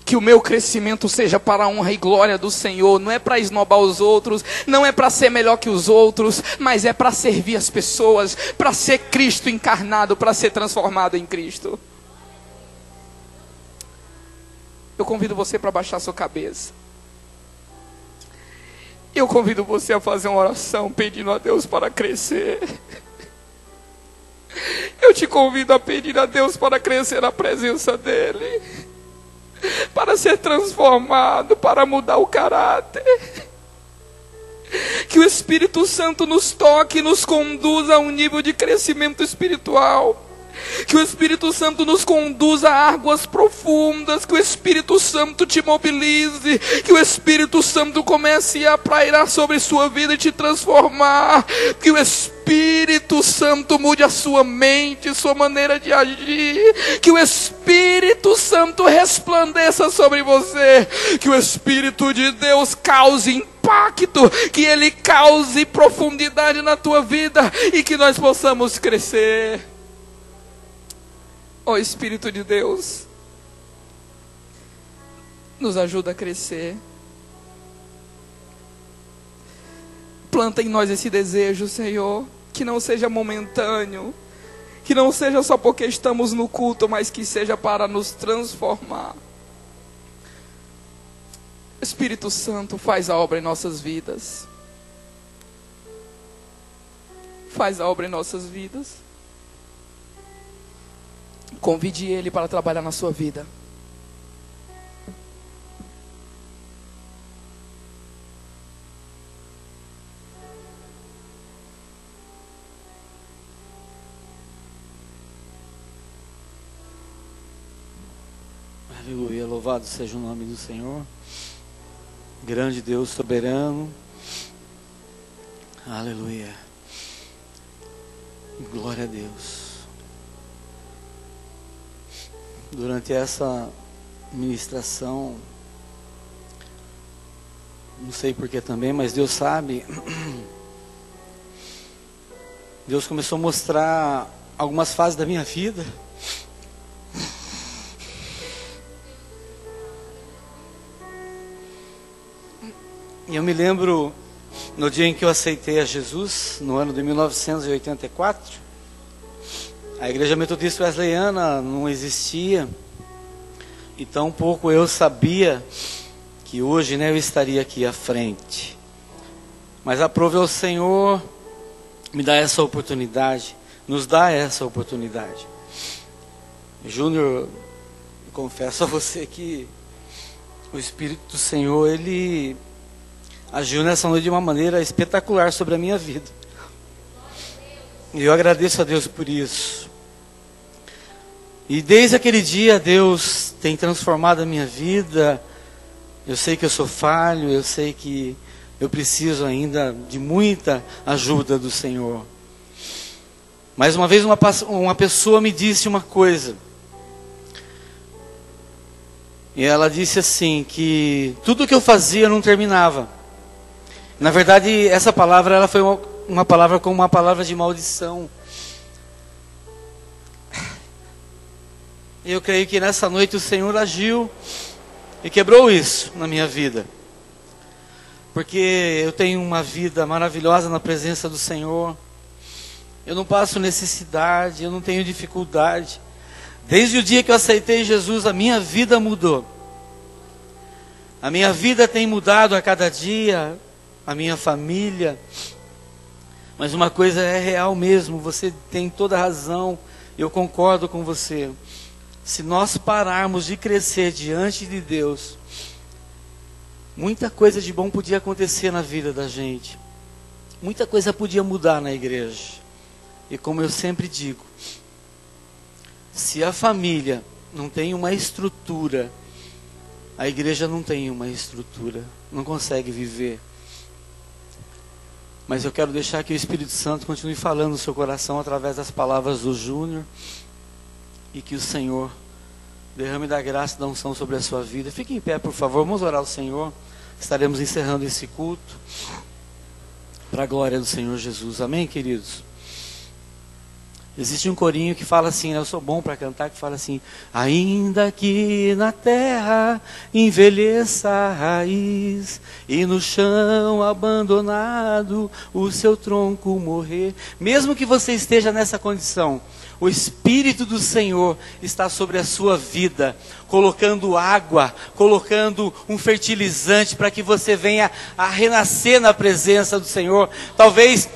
Que o meu crescimento seja para a honra e glória do Senhor. Não é para esnobar os outros, não é para ser melhor que os outros, mas é para servir as pessoas, para ser Cristo encarnado, para ser transformado em Cristo. Eu convido você para baixar sua cabeça. Eu convido você a fazer uma oração pedindo a Deus para crescer. Eu te convido a pedir a Deus para crescer na presença dEle, para ser transformado, para mudar o caráter. Que o Espírito Santo nos toque e nos conduza a um nível de crescimento espiritual. Que o Espírito Santo nos conduza a águas profundas. Que o Espírito Santo te mobilize. Que o Espírito Santo comece a pairar sobre sua vida e te transformar. Que o Espírito Santo mude a sua mente, sua maneira de agir. Que o Espírito Santo resplandeça sobre você. Que o Espírito de Deus cause impacto. Que Ele cause profundidade na tua vida. E que nós possamos crescer. Ó Espírito de Deus, nos ajuda a crescer. Planta em nós esse desejo, Senhor, que não seja momentâneo, que não seja só porque estamos no culto, mas que seja para nos transformar. Espírito Santo, faz a obra em nossas vidas. Faz a obra em nossas vidas. Convide Ele para trabalhar na sua vida. Aleluia, louvado seja o nome do Senhor. Grande Deus soberano. Aleluia. Glória a Deus. Durante essa ministração, não sei porquê também, mas Deus sabe, Deus começou a mostrar algumas fases da minha vida. E eu me lembro no dia em que eu aceitei a Jesus, no ano de 1984, a Igreja Metodista Wesleyana não existia, e tão pouco eu sabia que hoje, eu estaria aqui à frente. Mas aprove ao Senhor me dar essa oportunidade, nos dá essa oportunidade. Júnior, confesso a você que o Espírito do Senhor, Ele agiu nessa noite de uma maneira espetacular sobre a minha vida. E eu agradeço a Deus por isso. E desde aquele dia Deus tem transformado a minha vida. Eu sei que eu sou falho, eu sei que eu preciso ainda de muita ajuda do Senhor. Mas uma vez uma pessoa me disse uma coisa. E ela disse assim, que tudo que eu fazia não terminava. Na verdade, essa palavra ela foi uma palavra como uma palavra de maldição. Eu creio que nessa noite o Senhor agiu e quebrou isso na minha vida. Porque eu tenho uma vida maravilhosa na presença do Senhor. Eu não passo necessidade, eu não tenho dificuldade. Desde o dia que eu aceitei Jesus, a minha vida mudou. A minha vida tem mudado a cada dia, a minha família. Mas uma coisa é real mesmo, você tem toda a razão, eu concordo com você. Se nós pararmos de crescer diante de Deus, muita coisa de bom podia acontecer na vida da gente. Muita coisa podia mudar na igreja. E como eu sempre digo, se a família não tem uma estrutura, a igreja não tem uma estrutura, não consegue viver. Mas eu quero deixar que o Espírito Santo continue falando no seu coração através das palavras do Júnior, e que o Senhor derrame da graça e da unção sobre a sua vida. Fique em pé, por favor, vamos orar ao Senhor. Estaremos encerrando esse culto para a glória do Senhor Jesus. Amém, queridos? Existe um corinho que fala assim, né? Eu sou bom para cantar, que fala assim: ainda que na terra envelheça a raiz e no chão abandonado o seu tronco morrer, mesmo que você esteja nessa condição, o Espírito do Senhor está sobre a sua vida, colocando água, colocando um fertilizante para que você venha a renascer na presença do Senhor. Talvez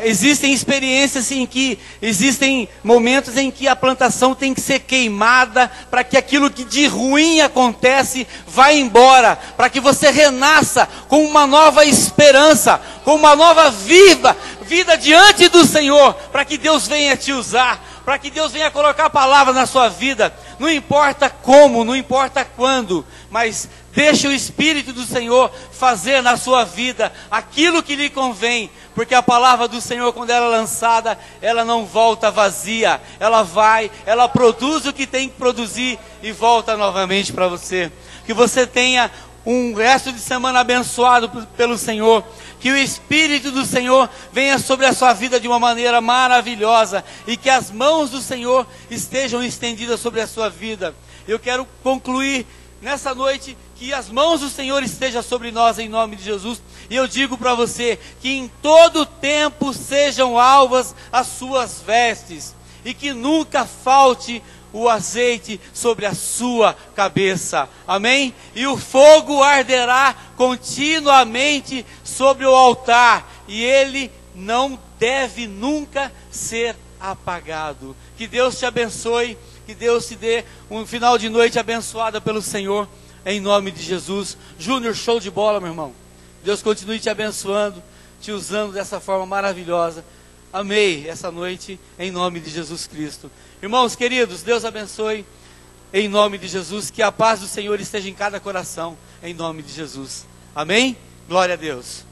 existem experiências em que, existem momentos em que a plantação tem que ser queimada, para que aquilo que de ruim acontece vá embora, para que você renasça com uma nova esperança, com uma nova vida diante do Senhor, para que Deus venha te usar, para que Deus venha colocar a palavra na sua vida, não importa como, não importa quando, mas deixe o Espírito do Senhor fazer na sua vida aquilo que lhe convém, porque a palavra do Senhor, quando ela é lançada, ela não volta vazia, ela vai, ela produz o que tem que produzir e volta novamente para você. Que você tenha um resto de semana abençoado pelo Senhor, que o Espírito do Senhor venha sobre a sua vida de uma maneira maravilhosa, e que as mãos do Senhor estejam estendidas sobre a sua vida. Eu quero concluir nessa noite que as mãos do Senhor estejam sobre nós em nome de Jesus, e eu digo para você, que em todo tempo sejam alvas as suas vestes, e que nunca falte o azeite sobre a sua cabeça, amém? E o fogo arderá continuamente sobre o altar, e ele não deve nunca ser apagado. Que Deus te abençoe, que Deus te dê um final de noite abençoada pelo Senhor, em nome de Jesus. Júnior, show de bola, meu irmão. Deus continue te abençoando, te usando dessa forma maravilhosa. Amei essa noite, em nome de Jesus Cristo. Irmãos queridos, Deus abençoe, em nome de Jesus. Que a paz do Senhor esteja em cada coração, em nome de Jesus. Amém? Glória a Deus.